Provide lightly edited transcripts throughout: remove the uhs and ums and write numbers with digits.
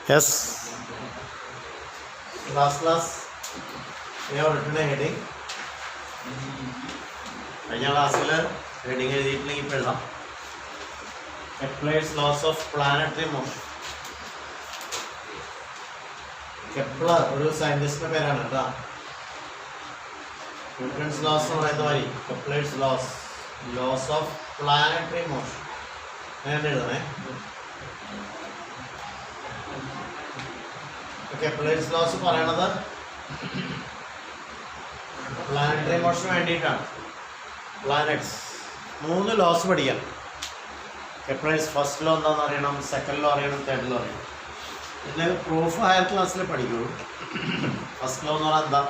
Yes. Last class we have written a heading. കഴിഞ്ഞ ക്ലാസ്സിൽ heading എഴുതിയിട്ടില്ലെങ്കിൽ ഇപ്പോൾ എഴുതാം. Kepler's laws of planetary motion. Kepler ഒരു സയന്റിസ്റ്റിന്റെ പേരാണ് കേട്ടോ. ന്യൂട്ടൺസ് ലോസ് എന്ന് പറയുന്ന മാതിരി Kepler's laws of planetary motion അങ്ങനെ എഴുതണേ. കെപ്ലേഴ്സ് ലോസ് പറയണത് പ്ലാനറ്ററി മോഷന് വേണ്ടിയിട്ടാണ്. പ്ലാനറ്റ്സ് 3 ലോസ് പഠിക്കാം. കെപ്ലേഴ്സ് ഫസ്റ്റ് ലോ എന്താണെന്ന് അറിയണം, സെക്കൻഡ് ലോ അറിയണം, തേർഡ് ലോ അറിയണം. പിന്നെ പ്രൂഫ് ഹയർ ക്ലാസ്സിൽ പഠിക്കുള്ളൂ. ഫസ്റ്റ് ലോ എന്ന് പറഞ്ഞാൽ എന്താ,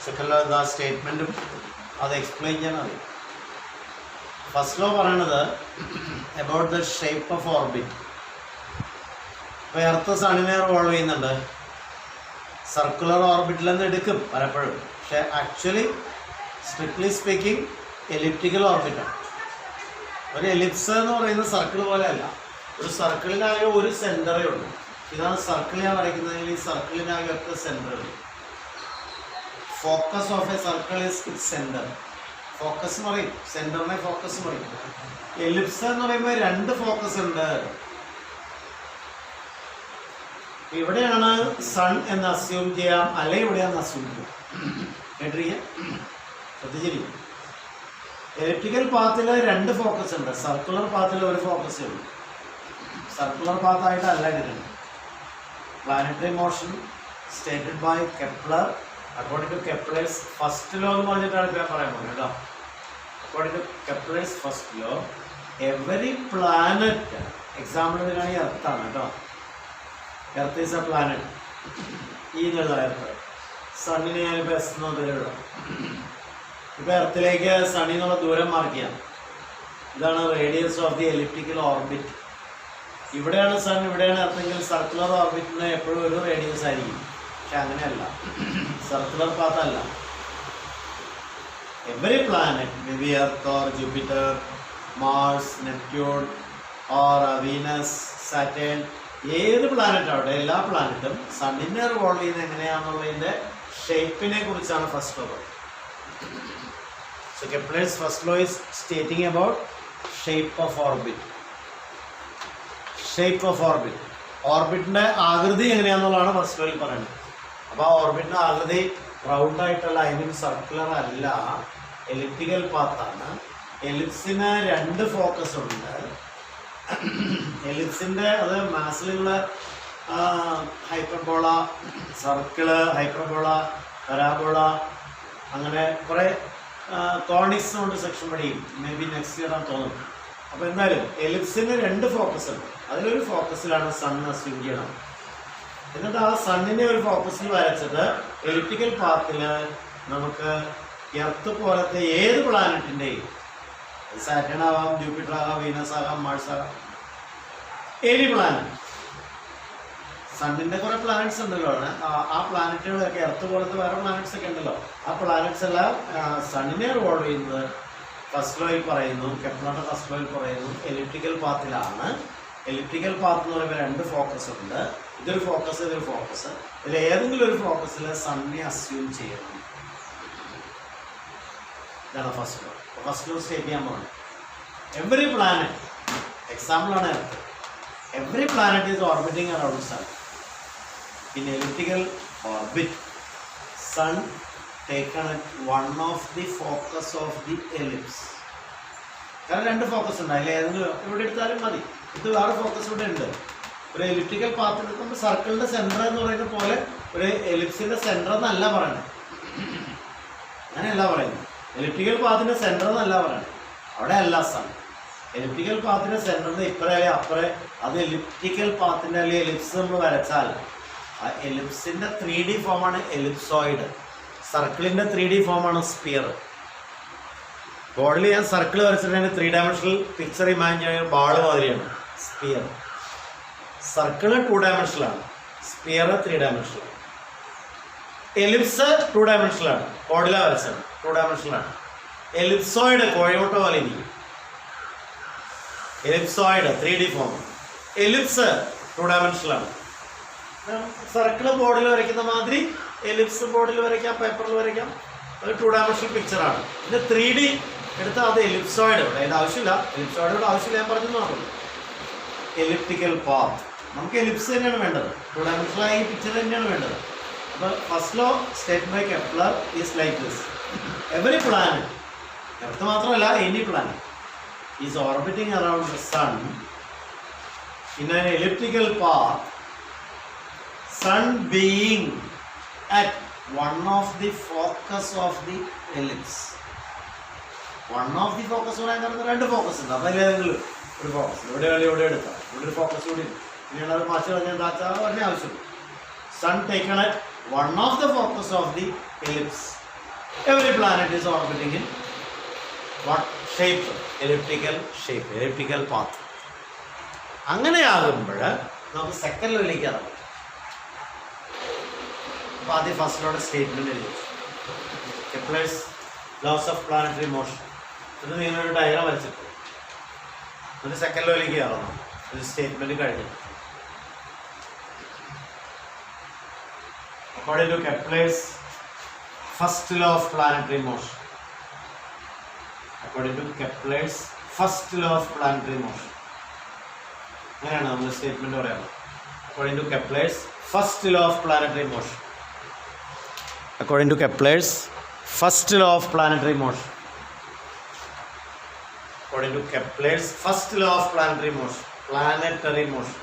സെക്കൻഡ് ലോ എന്താ, സ്റ്റേറ്റ്മെൻറ്റും അത് എക്സ്പ്ലെയിൻ ചെയ്യാൻ അറിയാം. ഫസ്റ്റ് ലോ പറയണത് about the shape of orbit. ഇപ്പോൾ എർത്ത് സണ്ണിനെ റിവോൾവ് ചെയ്യുന്നുണ്ട്. സർക്കുലർ ഓർബിറ്റിൽ നിന്ന് എടുക്കും പലപ്പോഴും, പക്ഷേ ആക്ച്വലി സ്ട്രിക്ട്ലി സ്പീക്കിംഗ് എലിപ്റ്റിക്കൽ ഓർബിറ്റാണ്. ഒരു എലിപ്സ് എന്ന് പറയുന്നത് സർക്കിൾ പോലെയല്ല. ഒരു സർക്കിളിനാകെ ഒരു സെൻറ്ററേ ഉള്ളൂ. ഇതാണ് സർക്കിൾ ഞാൻ വരയ്ക്കുന്നതെങ്കിൽ ഈ സർക്കിളിനാകെ ഒറ്റ സെൻറ്റർ ഉണ്ട്. Focus of A circle is it centre. Focus എന്ന് പറയും, സെൻറ്ററിനെ ഫോക്കസ് പറയും. എലിപ്സ് എന്ന് പറയുമ്പോൾ 2 ഫോക്കസ് ഉണ്ട്. ഇവിടെയാണ് സൺ എന്ന് അസ്യൂം ചെയ്യാം, അല്ലെങ്കിൽ ഇവിടെയാണെന്ന് അസ്യൂം ചെയ്യാം. കേട്ടിരിക്കുക, ശ്രദ്ധിച്ചിരിക്കും. എലിപ്റ്റിക്കൽ പാത്തിൽ 2 ഫോക്കസ് ഉണ്ട്. സർക്കുലർ പാത്തിൽ ഒരു ഫോക്കസേ ഉള്ളൂ. സർക്കുലർ പാത്തായിട്ടല്ല എടുക്കുന്നത്. Planetary motion stated by Kepler according to Kepler's first law എന്ന് പറഞ്ഞിട്ടാണ് ഇപ്പോൾ പറയാൻ പോകുന്നത് കേട്ടോ. According to Kepler's first law every planet, example എടുക്കുകയാണെങ്കിൽ എർത്താണ് കേട്ടോ. Earth is a planet. ഈ എർത്ത്. സണ്ണിനെ ഞാനിപ്പോൾ എസ് എന്ന് പേരിടാം. ഇപ്പോൾ എർത്തിലേക്ക് സണ്ണിൽ നിന്നുള്ള ദൂരം മാർക്ക് ചെയ്യാം. ഇതാണ് radius of the elliptical orbit. ഇവിടെയാണ് സൺ, ഇവിടെയാണ് എർത്തെങ്കിൽ സർക്കുലർ ഓർബിറ്റിന് എപ്പോഴും ഒരു റേഡിയസ് ആയിരിക്കും. പക്ഷെ അങ്ങനെയല്ല, സർക്കുലർ പാത്തല്ല. Every planet, may be Earth or Jupiter, Mars, Neptune or Venus, Saturn, ഏത് പ്ലാനറ്റ് ആവട്ടെ, എല്ലാ പ്ലാനറ്റും സണ്ണിനെ റിവോൾവ് ചെയ്യുന്നത് എങ്ങനെയാണെന്നുള്ളതിൻ്റെ ഷേപ്പിനെ കുറിച്ചാണ് first law. So Kepler's first law is stating about shape of orbit. Shape of orbit. ഓർബിറ്റിൻ്റെ ആകൃതി എങ്ങനെയാണെന്നുള്ളതാണ് ഫസ്റ്റ് ലോയിൽ പറയുന്നത്. അപ്പോൾ ആ ഓർബിറ്റിൻ്റെ ആകൃതി റൗണ്ട് ആയിട്ടുള്ള, ഐ മീൻ സർക്കുലർ അല്ല, എലിപ്റ്റിക്കൽ പാത്താണ്. എലിപ്സിന് 2 ഫോക്കസ് ഉണ്ട്. എലിപ്സിൻ്റെ അത് മാസിലുള്ള ഹൈപ്പർബോള, സർക്കിള്, ഹൈപ്പർബോള, പരാബോള, അങ്ങനെ കുറേ കോണിക്സ് കൊണ്ട് സെക്ഷൻ പഠിക്കും. മേ ബി നെക്സ്റ്റ് ഇയർ ആണെന്ന് തോന്നുന്നു. അപ്പോൾ എന്തായാലും എലിപ്സിന് 2 ഫോക്കസ് ഉണ്ട്. അതിലൊരു ഫോക്കസിലാണ് സൺ അസ്യൂം ചെയ്യണം. എന്നിട്ട് ആ സണ്ണിനെ ഒരു ഫോക്കസിൽ വരച്ചിട്ട് എലിപ്റ്റിക്കൽ പാത്തിൽ നമുക്ക് എർത്ത് പോലത്തെ ഏത് പ്ലാനറ്റിൻ്റെയും, സാറ്റേൺ ആവാം, ജൂപ്പിറ്റർ ആകാം, വീനസ് ആകാം, മാർസ് ആകാം, എനി പ്ലാനറ്റ്. സണ്ണിൻ്റെ കുറേ പ്ലാനറ്റ്സ് ഉണ്ടല്ലോ. ആ പ്ലാനറ്റുകളൊക്കെ എർത്ത് പോലത്തെ വേറെ പ്ലാനറ്റ്സ് ഒക്കെ ഉണ്ടല്ലോ. ആ പ്ലാനറ്റ്സ് എല്ലാം സണ്ണിനെ റിവോൾവ് ചെയ്യുന്നത് ഫസ്റ്റ് ലോയിൽ പറയുന്നു, കെപ്ലറുടെ ഫസ്റ്റ് ലോയിൽ പറയുന്നു, എലിപ്റ്റിക്കൽ പാത്തിലാണ്. എലിപ്റ്റിക്കൽ പാത്ത് എന്ന് പറയുമ്പോൾ 2 ഫോക്കസ് ഉണ്ട്. ഇതൊരു ഫോക്കസ്, ഇതൊരു ഫോക്കസ്. ഇതിൽ ഏതെങ്കിലും ഒരു ഫോക്കസിൽ സണ്ണിനെ അസ്യൂം ചെയ്യണം. ഇതാണ് first law. First law state ചെയ്യാൻ പോകുന്നത് എവറി പ്ലാനറ്റ്, എക്സാമ്പിളാണ് Earth, every planet is orbiting around sun. In elliptical orbit, sun taken at one of the focus of the ellipse. കാരണം 2 ഫോക്കസ് ഉണ്ട്. അതിൽ ഏതെങ്കിലും ഇവിടെ എടുത്താലും മതി. ഇത് വേറെ ഫോക്കസ് ഇവിടെ ഉണ്ട്. ഒരു എലിപ്റ്റിക്കൽ പാത്ത് എടുക്കുമ്പോൾ സർക്കിളിൻ്റെ സെൻറ്റർ എന്ന് പറയുന്ന പോലെ ഒരു എലിപ്സിൻ്റെ സെൻറ്റർ എന്നല്ല പറയുന്നത്. അങ്ങനെയല്ല പറയുന്നത്. എലിപ്റ്റിക്കൽ പാത്തിൻ്റെ സെൻറ്റർ എന്നല്ല പറയുന്നത്. അവിടെ അല്ല സൺ. എലിപ്റ്റിക്കൽ പാത്തിൻ്റെ സെൻറ്ററിന് ഇപ്പറേ അപ്പുറേ, അത് എലിപ്റ്റിക്കൽ പാത്തിൻ്റെ അല്ലെങ്കിൽ എലിപ്സ് നമ്മൾ വരച്ചാൽ ആ എലിപ്സിൻ്റെ 3D ഫോമാണ് എലിപ്സോയിഡ്. സർക്കിളിൻ്റെ 3D ഫോമാണ് സ്പിയർ. ബോർഡിൽ ഞാൻ സർക്കിൾ വരച്ചിട്ടുണ്ടെങ്കിൽ 3 ഡയമെൻഷണൽ പിക്ചർ ഇമാജിൻ ചെയ്യുന്ന ബാൾ മാതിരിയാണ് സ്പിയർ. സർക്കിള് 2 ഡയമെൻഷനിലാണ്, സ്പിയർ 3 ഡയമെൻഷനിലാണ്. എലിപ്സ് 2 ഡയമെൻഷനിലാണ്, ബോർഡിലാണ് വരച്ചത് 2 ഡയമെൻഷനിലാണ്. എലിപ്സോയിഡ് കോഴിമുട്ട പോലെ ഇരിക്കും. Ellipsoid 3D form. എലിപ്സ് 2 ഡയമെൻഷനിലാണ്. സർക്കിൾ ബോർഡിൽ വരയ്ക്കുന്ന മാതിരി എലിപ്സ് ബോർഡിൽ വരയ്ക്കാം, പേപ്പറിൽ വരയ്ക്കാം. ഒരു 2 ഡയമെൻഷണൽ പിക്ചറാണ്. പിന്നെ 3D എടുത്താൽ അത് എലിപ്സോയിഡ്, അതിൻ്റെ ആവശ്യമില്ല, എലിപ്സോയിഡ് ആവശ്യമില്ല, ഞാൻ പറഞ്ഞു നോക്കുള്ളൂ. എലിപ്റ്റിക്കൽ പാത്ത്, നമുക്ക് എലിപ്സ് തന്നെയാണ് വേണ്ടത്, 2 ഡയമെൻഷനായി പിക്ചർ തന്നെയാണ് വേണ്ടത്. അപ്പോൾ first law state by Kepler is like this: every planet, Earth മാത്രമല്ല any planet, is orbiting around the sun in an elliptical path, sun being at one of the focus of the ellipse. One of the focus എന്ന് പറയുന്നത് 2 focus ഉണ്ട്. അപ്പോൾ ഏതെങ്കിലും ഒരു focus ഇവിടെ എടുക്കാം, ഇവിടെ ഒരു ഫോക്കസ് കൂടി പിന്നീട് അത് മാറ്റി പറഞ്ഞാൽ എന്താച്ചാൽ പറഞ്ഞ ആവശ്യമില്ല. Sun taken at one of the focus of the ellipse. Every planet is orbiting in what shape? Elliptical shape, elliptical path. അങ്ങനെയാകുമ്പോൾ നമുക്ക് സെക്കൻഡ് ലോയിലേക്ക് ഇറങ്ങാം. അപ്പോൾ ആദ്യം ഫസ്റ്റിലോടെ സ്റ്റേറ്റ്മെൻറ്റ് എഴുതി Kepler's laws of planetary motion. ഇത് നിങ്ങളൊരു ഡയഗ്രാം വരച്ചിട്ട് എന്നിട്ട് സെക്കൻഡ് ലോയിലേക്ക് ഇറങ്ങണം. ഒരു സ്റ്റേറ്റ്മെൻറ്റ് കഴിഞ്ഞു. According to Kepler's first law of planetary motion, according to Kepler's first law of planetary motion, അങ്ങനെയാണ് നമ്മൾ സ്റ്റേറ്റ്മെന്റ് പറയുന്നത്. According to Kepler's first law of planetary motion, according to Kepler's first law of planetary motion, according to Kepler's first law of planetary motion, planetary motion.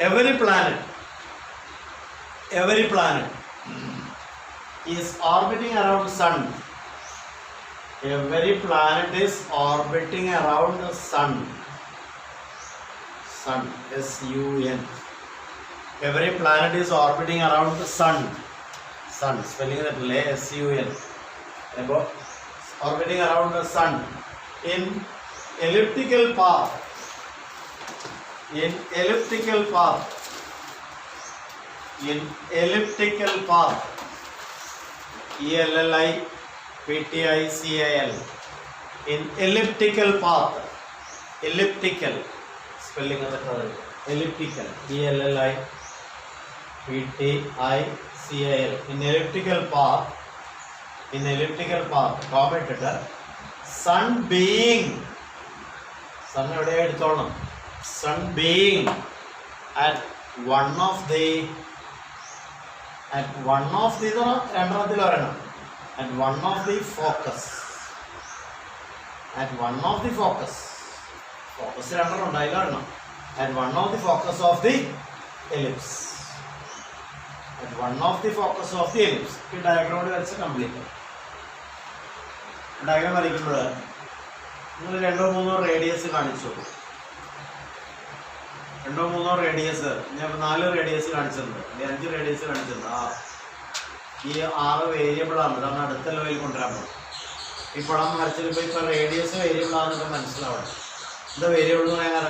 Every planet is orbiting around the sun. Every planet is orbiting around the sun. Sun, S-U-N. Every planet is orbiting around the sun. Sun, spelling that S-U-N. Orbiting around the sun in elliptical path. In elliptical path. In elliptical path. E-L-L-I-P-T-I-C-A-L. In elliptical path. Elliptical. Spelling of the color. Elliptical. E-L-L-I-P-T-I-C-A-L. In elliptical path. In elliptical path. Commented. Sun being. Sun എവിടെ എടുത്തോളണം? Sun being at one of the രണ്ടെണ്ണത്തിൽ പറയണം. At one of the focus. At one of the focus. Focus രണ്ടെണ്ണം ഉണ്ടായില്ല പറയണം. At one of the focus of the ellipse. At one of the focus of the ellipse. ഈ diagram വരച്ച് complete. Diagram വരയ്ക്കുമ്പോൾ നിങ്ങൾ 2-3 radius കാണിച്ചു. 2-3 radius, ഞാൻ 4 radius കാണിച്ചിട്ടുണ്ട്, 5 റേഡിയസ് കാണിച്ചിട്ടുണ്ട്. ഈ 6 വേരിയബിളാണ്, അതാണ് അടുത്ത ലെവലിൽ കൊണ്ടുവരാൻ പോകും. ഈ പടം വരച്ചപ്പോൾ ഇപ്പോൾ റേഡിയസ് വേരിയബിൾ ആണെന്നൊക്കെ മനസ്സിലാവണം. എന്താ വേരിയബിൾ എന്ന് പറയാൻ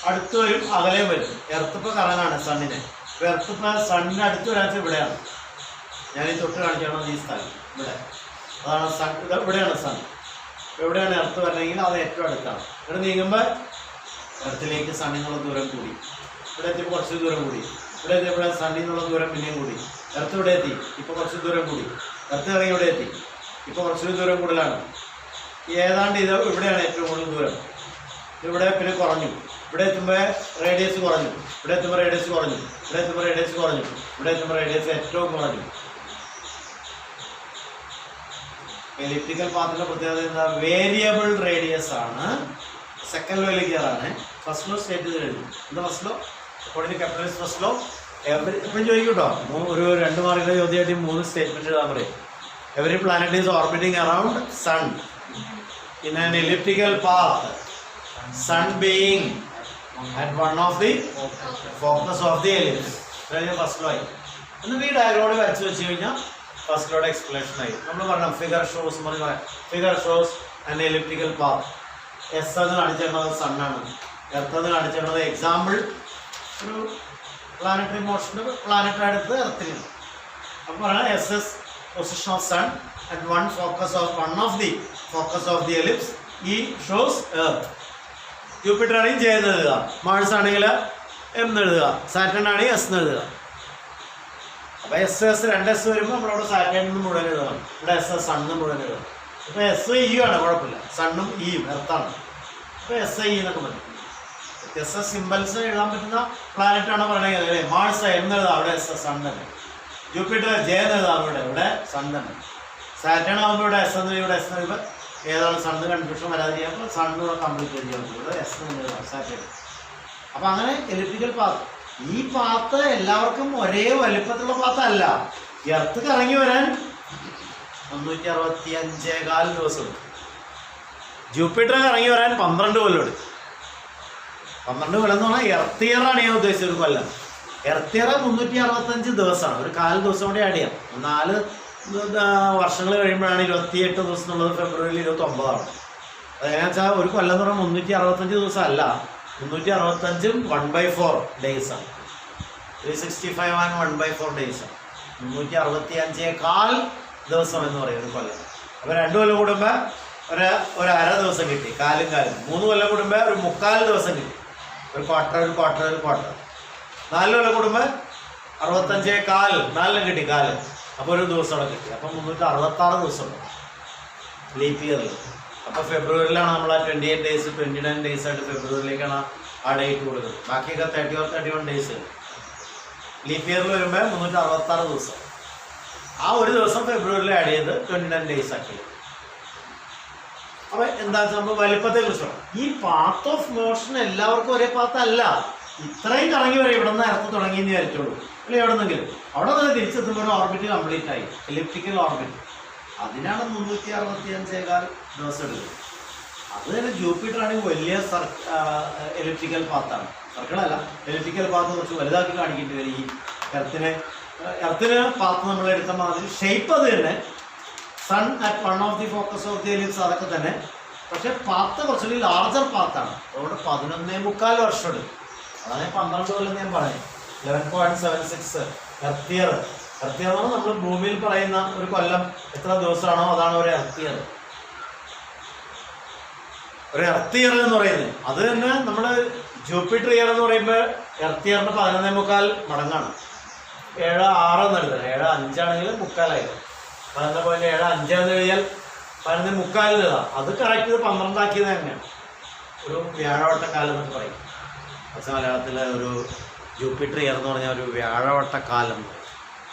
അടുത്ത് വരും അകലെയും വരും. എർത്ത് ഇപ്പോൾ കറങ്ങാണ് സണ്ണിനെ. ഇപ്പോൾ എർത്ത് ഇപ്പോൾ സണ്ണിൻ്റെ അടുത്ത് വരാച്ച ഇവിടെയാണ്. ഞാൻ ഈ തൊട്ട് കാണിക്കണം ഈ സ്ഥലം ഇവിടെ, അതാണ് സൺ. ഇവിടെയാണ് സൺ. എവിടെയാണ് എർത്ത് വരണമെങ്കിൽ അത് ഏറ്റവും അടുത്താണ്. ഇവിടെ നീങ്ങുമ്പോൾ എർത്തിലേക്ക് സണ്ണിനുള്ള ദൂരം കൂടി, ഇവിടെ എത്തിയപ്പോൾ കുറച്ച് ദൂരം കൂടി, ഇവിടെ എത്തിയപ്പോൾ സണ്ണിൽ നിന്നുള്ള ദൂരം പിന്നെയും കൂടി. എർത്ത് ഇവിടെ എത്തി, ഇപ്പോൾ കുറച്ച് ദൂരം കൂടി. എർത്ത് ഇറങ്ങി ഇവിടെ എത്തി, ഇപ്പോൾ കുറച്ച് ദൂരം കൂടുതലാണ്. ഏതാണ്ട് ഇത് ഇവിടെയാണ് ഏറ്റവും കൂടുതൽ ദൂരം. ഇവിടെ പിന്നെ കുറഞ്ഞു. ഇവിടെ എത്തുമ്പോൾ റേഡിയസ് കുറഞ്ഞു, ഇവിടെ എത്തുമ്പോൾ റേഡിയസ് കുറഞ്ഞു, ഇവിടെ എത്തുമ്പോൾ റേഡിയസ് കുറഞ്ഞു, ഇവിടെ എത്തുമ്പോൾ റേഡിയസ് ഏറ്റവും കുറഞ്ഞു. എലിപ്റ്റിക്കൽ പാത്തിൻ്റെ പ്രത്യേകത എന്താ? വേരിയബിൾ റേഡിയസ് ആണ്. സെക്കൻഡ് ലോയിലേക്ക് കയറാണ്. ഫസ്റ്റ് ലോ സ്റ്റേറ്റ് ചെയ്ത് കഴിഞ്ഞു. എന്താ first law? According to Kepler's first law ഇപ്പം ചോദിക്കും കേട്ടോ, ഒരു 2 മാർക്കിൻ്റെ ചോദ്യമായിട്ട് 3 സ്റ്റേറ്റ്മെൻറ്റ് എഴുതാൻ പറയും. Every planet is orbiting around sun in an elliptical path, sun being at one of the focus of the ellipse. First law ആയി. എന്നിട്ട് ഈ ഡയഗ്രാമോട് വരച്ച് വെച്ച് കഴിഞ്ഞാൽ ഫസ്റ്റ് ലോയുടെ എക്സ്പ്ലനേഷൻ ആയി. നമ്മൾ പറഞ്ഞു ഫിഗർ ഷോസ് എന്ന് പറയാം. Figure shows an elliptical path. S എന്ന് കാണിച്ചിരുന്നത് സണ്ണാണ്, എർത്ത് എന്ന് കാണിച്ചിരുന്നത് എക്സാമ്പിൾ ഒരു പ്ലാനറ്ററി മോഷൻ്റെ പ്ലാനറ്റ് എടുത്ത് എർത്തിന്. അപ്പോൾ പറയാം S S position of sun at one of the focus of the ellipse. E shows Earth. Jupiter ആണെങ്കിൽ ജെ എന്ന് എഴുതുക, മാഴ്സ് ആണെങ്കിൽ എം എന്ന് എഴുതുക, സാറ്റേൺ ആണെങ്കിൽ എസ് എന്ന് എഴുതുക. അപ്പോൾ എസ് 2S വരുമ്പോൾ നമ്മളവിടെ സാറ്റേൺ മുഴുവൻ എഴുതണം, ഇവിടെ എസ് സണ്ണ് മുഴുവൻ എഴുതണം. ഇപ്പോൾ എസ് ഇ ആണ്, കുഴപ്പമില്ല, സണ്ണും ഇയും എർത്താണ്. ഇപ്പോൾ SI എന്നൊക്കെ പറയും. വ്യത്യസ്ത സിമ്പിൾസ് എഴുതാൻ പറ്റുന്ന പ്ലാനറ്റാണ് പറയുന്നത് അല്ലേ. മാഴ്സ് എന്ന് എഴുതാം, അവിടെ എസ് സൺ തന്നെ. ജൂപ്പിറ്റർ ജെ എന്ന് എഴുതാം, ഇവിടെ സൺ തന്നെ. സാറ്റേൺ ആകുമ്പോൾ ഇവിടെ എസ് എന്ന് ഇവിടെ എസ് എന്ന് ഏതാണ് സണ്ണ് കൺഫ്യൂഷൻ വരാതിരിക്കുക. അപ്പോൾ സണ്ണ് കംപ്ലീറ്റ് ചെയ്യാൻ പറ്റും, ഇവിടെ എസ് എന്ന് എഴുതാം സാറ്റേൺ. അപ്പോൾ അങ്ങനെ എലിപ്റ്റിക്കൽ പാത്ത്. ഈ പാത്ത് എല്ലാവർക്കും ഒരേ വലിപ്പത്തിലുള്ള പാത്തല്ല. എർത്ത് കറങ്ങി വരാൻ 365.4 ദിവസം എടുക്കും. ജൂപ്പിറ്റർ കറങ്ങി വരാൻ 12 കൊല്ലം എടുക്കും. 12 കൊല്ലം എന്ന് പറഞ്ഞാൽ എർത്ത് ഇയറാണ് ഞാൻ ഉദ്ദേശിച്ചത്, ഒരു കൊല്ലം. എർത്ത് ഇയർ 365 ദിവസമാണ്, ഒരു 4 ദിവസം കൂടി ആഡ് ചെയ്യാം. 4 വർഷങ്ങൾ കഴിയുമ്പോഴാണ് 28 ദിവസം എന്നുള്ളത് ഫെബ്രുവരി 29. അതെങ്ങനെയാ വെച്ചാൽ ഒരു കൊല്ലം എന്ന് പറഞ്ഞാൽ 365 ദിവസം അല്ല, 365 1/4 ഡേയ്സാണ്. 365 and 1/4 ഡേയ്സാണ്. 365.4 ദിവസം എന്ന് പറയും ഒരു കൊല്ലം. അപ്പോൾ 2 കൊല്ലം കൂടുമ്പോൾ ഒരു അര ദിവസം കിട്ടി, കാലും. 3 കൊല്ലം കൂടുമ്പോൾ ഒരു 3/4 ദിവസം കിട്ടി, ഒരു ക്വാർട്ടർ. 4 കൊല്ലം കൂടുമ്പോൾ 65.4, 4 കിട്ടി കാല്. അപ്പോൾ ഒരു ദിവസം അവിടെ കിട്ടി. അപ്പോൾ 366 ദിവസം ലീപ്പ് ഇയറിൽ. അപ്പോൾ ഫെബ്രുവരിയിലാണ് നമ്മൾ ആ 28 ഡേയ്സ് 29 ഡേയ്സ് ആയിട്ട് ഫെബ്രുവരിയിലേക്കാണ് ആ ഡേറ്റ് കൊടുക്കുന്നത്. ബാക്കിയൊക്കെ 30 or 31 ഡേയ്സ്. ലീപ്പ് ഇയറിൽ വരുമ്പോൾ 366 ദിവസം. ആ ഒരു ദിവസം ഫെബ്രുവരിയിൽ ആഡ് ചെയ്ത് 29 ഡേയ്സ് ആക്കി. അപ്പോൾ എന്താ വെച്ചാൽ നമ്മൾ വലിപ്പത്തെ കുറിച്ച് ഈ പാത്ത് ഓഫ് മോഷൻ എല്ലാവർക്കും ഒരേ പാത്തല്ല. ഇത്രയും കറങ്ങി വരെ ഇവിടെ നിന്ന് ഇറത്ത് തുടങ്ങിയെന്ന് വിചാരിച്ചോളൂ, അല്ലെങ്കിൽ എവിടെ നിന്നെങ്കിലും അവിടെ നിന്ന് തിരിച്ചെത്തുമ്പോൾ ഒരു ഓർബിറ്റ് കംപ്ലീറ്റ് ആയി, എലിപ്റ്റിക്കൽ ഓർബിറ്റ്. അതിനാണ് 365.4 ദിവസം എടുക്കുന്നത്. അത് തന്നെ ജൂപ്പിറ്റർ ആണെങ്കിൽ വലിയ എലിപ്റ്റിക്കൽ പാത്താണ്. സർക്കിളല്ല, എലിപ്റ്റിക്കൽ പാത്ത് കുറച്ച് വലുതാക്കി കാണിക്കേണ്ടി വരും. ഈ എർത്തിന് പാത്ത് നമ്മൾ എടുത്ത മാതിരി ഷേപ്പ് അത് തന്നെ, sun at one of the focus of the ellipse അതൊക്കെ തന്നെ. പക്ഷെ പാത്ത് കുറച്ചുകൂടി ലാർജർ പാത്താണ്. അതുകൊണ്ട് 11.25 വർഷം എടുക്കും. അതാണ് 12 കൊല്ലം ഞാൻ പറയും. 11.76 എർത്ത് ഇയർ. എർത്ത് ഇയർ എന്ന് പറഞ്ഞാൽ നമ്മൾ ഭൂമിയിൽ പറയുന്ന ഒരു കൊല്ലം എത്ര ദിവസമാണോ അതാണ് ഒരു എർത്ത് ഇയർ. ഒരു എർത്ത് ഇയർ എന്ന് പറയുന്നത് അത് തന്നെ. നമ്മൾ ജൂപ്പിറ്റർ ഇയർ എന്ന് പറയുമ്പോൾ എർത്ത് ഇയറിന് 11.25 മടങ്ങാണ്. 7.6 എന്ന് എഴുതുന്നത്. 7.5 ആണെങ്കിൽ 3/4 11.75 എന്ന് എഴുതിയാൽ 11.25 എഴുതാം. അത് കറക്റ്റ് 12 ആക്കിയത് തന്നെയാണ്. ഒരു വ്യാഴവട്ടക്കാലം എന്നൊക്കെ പറയും. പക്ഷേ മലയാളത്തിലെ ഒരു ജൂപ്പിറ്റർ ഇയർ എന്ന് പറഞ്ഞാൽ ഒരു വ്യാഴവട്ടക്കാലം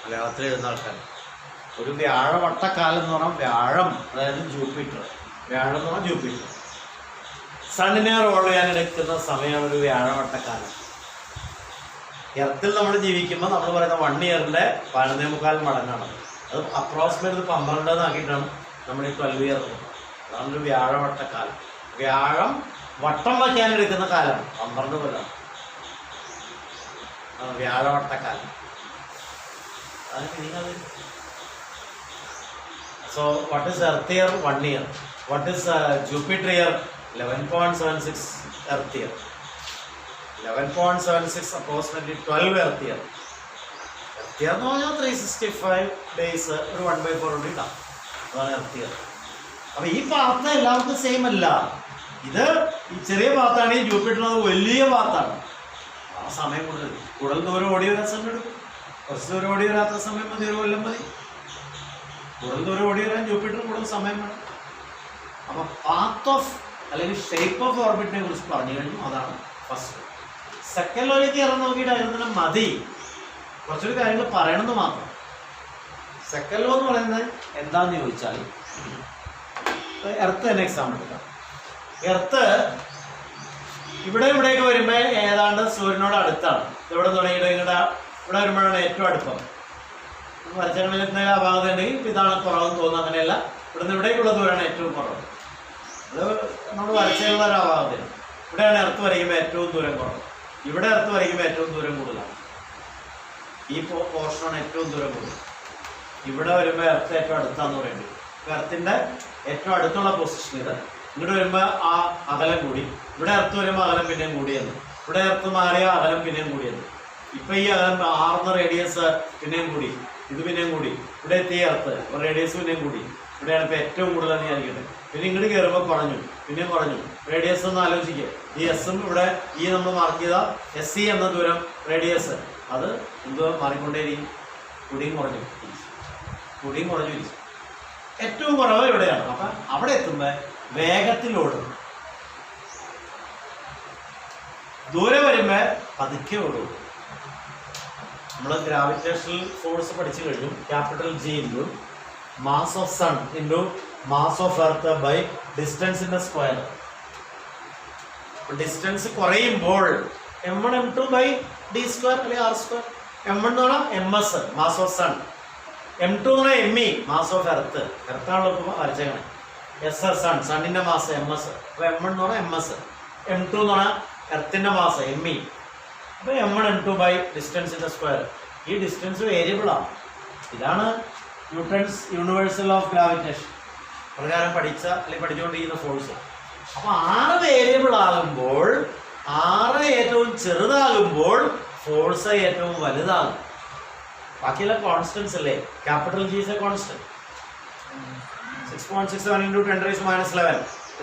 മലയാളത്തിൽ എഴുതുന്ന ആൾക്കാർ. ഒരു വ്യാഴവട്ടക്കാലം എന്ന് പറഞ്ഞാൽ വ്യാഴം, അതായത് ജൂപ്പിറ്റർ. വ്യാഴം എന്ന് പറഞ്ഞാൽ ജൂപ്പിറ്റർ. സണ്ണിനെ റോൾ ചെയ്യാൻ എടുക്കുന്ന സമയമാണ് ഒരു വ്യാഴവട്ടക്കാലം. എർത്തിൽ നമ്മൾ ജീവിക്കുമ്പോൾ നമ്മൾ പറയുന്ന 1 ഇയറിൻ്റെ 11.25 മടങ്ങാണ്. അത് അപ്രോക്സിമേറ്റ് 12 ആക്കിയിട്ടാണ് നമ്മൾ ഈ 12 ഇയർ. അതാണ് ഒരു വ്യാഴവട്ടക്കാലം. വ്യാഴം വട്ടം വയ്ക്കാൻ എടുക്കുന്ന കാലം 12 കൊല്ലം. വ്യാഴവട്ടക്കാലം. അതാണ് നിങ്ങൾ. So what is earth year? 1 year. What is Jupiter year? 11.76 earth year. 11.76 approximately 12 earth year. Earth year എന്ന് പറഞ്ഞാൽ 365 ഡേയ്സ്, ഒരു 1/4 കൊണ്ട് ഇടാം. അതാണ് എർത്ത് ഇയർ. അപ്പോൾ ഈ പാത്ത് എല്ലാവർക്കും സെയിം അല്ല. ഇത് ഈ ചെറിയ പാത്താണ്. ഈ ജൂപ്പിറ്റർ വലിയ പാത്താണ്. ആ സമയം കൂടുതൽ ദൂരം ഓടി വരാൻ സമയം എടുക്കും. കുറച്ച് ദൂരം ഓടി വരാത്ത സമയം മതി, ഒരു കൊല്ലം മതി. കൂടുതൽ ദൂരം ഓടി വരാൻ ജൂപ്പിറ്റർ കൂടുതൽ സമയം വേണം. അപ്പോൾ പാത്ത് ഓഫ് അല്ലെങ്കിൽ ഷേപ്പ് ഓഫ് ഓർബിറ്റിനെ കുറിച്ച് പറഞ്ഞു കഴിഞ്ഞു. അതാണ് ഫസ്റ്റ്. സെക്കൻഡ് ലോയിലേക്ക് ഇറങ്ങി നോക്കിയിട്ടായിരുന്നു മതി. കുറച്ചൊരു കാര്യങ്ങൾ പറയണമെന്ന് മാത്രം. സെക്കൻഡ് ലോ എന്ന് പറയുന്നത് എന്താണെന്ന് ചോദിച്ചാൽ, എർത്ത് തന്നെ എക്സാമ്പിൾ എടുക്കാം. എർത്ത് ഇവിടെയൊക്കെ വരുമ്പോൾ ഏതാണ്ട് സൂര്യനോട് അടുത്താണ്. ഇവിടെ തുടങ്ങിയിട്ട് ഇവിടെ വരുമ്പോഴാണ് ഏറ്റവും അടുപ്പം. വരച്ചകളിൽ ആ ഭാഗത്ത് ഉണ്ടെങ്കിൽ ഇതാണ് കുറവെന്ന് തോന്നുന്നു. അങ്ങനെയല്ല, ഇവിടുന്ന് ഇവിടേക്കുള്ള ദൂരമാണ് ഏറ്റവും കുറവ്. അത് നമ്മൾ വരച്ചുള്ള ഒരു അഭാവത്തിന് ഇവിടെയാണ് എർത്ത് വരയ്ക്കുമ്പോൾ ഏറ്റവും ദൂരം കുറവ്. ഇവിടെ എർത്ത് വരയ്ക്കുമ്പോൾ ഏറ്റവും ദൂരം കൂടുതലാണ്. ഈ പോർഷനാണ് ഏറ്റവും ദൂരം കൂടുതൽ. ഇവിടെ വരുമ്പോൾ എർത്ത് ഏറ്റവും അടുത്താന്ന് പറയുന്നത്. എർത്തിൻ്റെ ഏറ്റവും അടുത്തുള്ള പൊസിഷൻ ഇത്. ഇങ്ങോട്ട് വരുമ്പോൾ ആ അകലം കൂടി. ഇവിടെ എർത്ത് വരുമ്പോൾ അകലം പിന്നെയും കൂടിയെന്ന്. ഇവിടെ എർത്ത് മാറിയ അകലം പിന്നെയും കൂടിയെന്ന്. ഇപ്പം ഈ അകലം 6 റേഡിയസ് പിന്നെയും കൂടി. ഇത് പിന്നെയും കൂടി. ഇവിടെ എത്തിയ എർത്ത് റേഡിയസ് പിന്നെയും കൂടി. ഇവിടെയാണ് ഇപ്പോൾ ഏറ്റവും കൂടുതൽ വിചാരിക്കട്ടെ. പിന്നെ ഇങ്ങോട്ട് കയറുമ്പോൾ കുറഞ്ഞു, പിന്നെയും കുറഞ്ഞു. റേഡിയസ് ഒന്ന് ആലോചിക്കുക. ഈ എസും ഇവിടെ ഈ നമ്മൾ മാർക്ക് ചെയ്ത SC എന്ന ദൂരം റേഡിയസ്, അത് എന്തോ മാറിക്കൊണ്ടേയിരിക്കും. കൂടിയും കുറഞ്ഞു കൂടിയും കുറഞ്ഞു ഇരിക്കും. ഏറ്റവും കുറവ് ഇവിടെയാണ്. അപ്പം അവിടെ എത്തുമ്പോൾ വേഗത്തിലോടും, ദൂരെ വരുമ്പോൾ പതുക്കെ ഓടും. നമ്മൾ ഗ്രാവിറ്റേഷണൽ ഫോഴ്സ് പഠിച്ചു കഴിഞ്ഞു. Capital G into mass of sun into mass of earth by ഡിസ്റ്റൻസിൻ്റെ സ്ക്വയർ. ഡിസ്റ്റൻസ് കുറയുമ്പോൾ M1 M2 by D square അല്ലെങ്കിൽ R സ്ക്വയർ. M1 എന്ന് പറഞ്ഞാൽ MS mass of sun, M2 എന്ന് പറഞ്ഞാൽ ME മാസ് ഓഫ് എർത്ത്. എർത്താണല്ലോ ഇപ്പോൾ വരച്ചേക്കണേ. SS സൺ, സണ്ണിൻ്റെ മാസ് MS. അപ്പോൾ M1 എന്ന് പറഞ്ഞാൽ MS, M2 എന്ന് പറഞ്ഞാൽ എർത്തിൻ്റെ മാസ് ME. അപ്പോൾ M1 M2 ബൈ ഡിസ്റ്റൻസിൻ്റെ സ്ക്വയർ. ഈ ഡിസ്റ്റൻസ് വേരിയബിളാണ്. ഇതാണ് ന്യൂട്ടൺസ് യൂണിവേഴ്സൽ ഓഫ് ഗ്രാവിറ്റേഷൻ പ്രകാരം പഠിച്ച അല്ലെങ്കിൽ പഠിച്ചുകൊണ്ടിരിക്കുന്ന ഫോഴ്സ്. അപ്പോൾ 6 വേരിയബിൾ ആകുമ്പോൾ, 6 ഏറ്റവും ചെറുതാകുമ്പോൾ ഫോഴ്സ് ഏറ്റവും വലുതാകും. ബാക്കിയുള്ള കോൺസ്റ്റൻസ് അല്ലേ. Capital G is a constant. 6.67 into 10⁻⁻11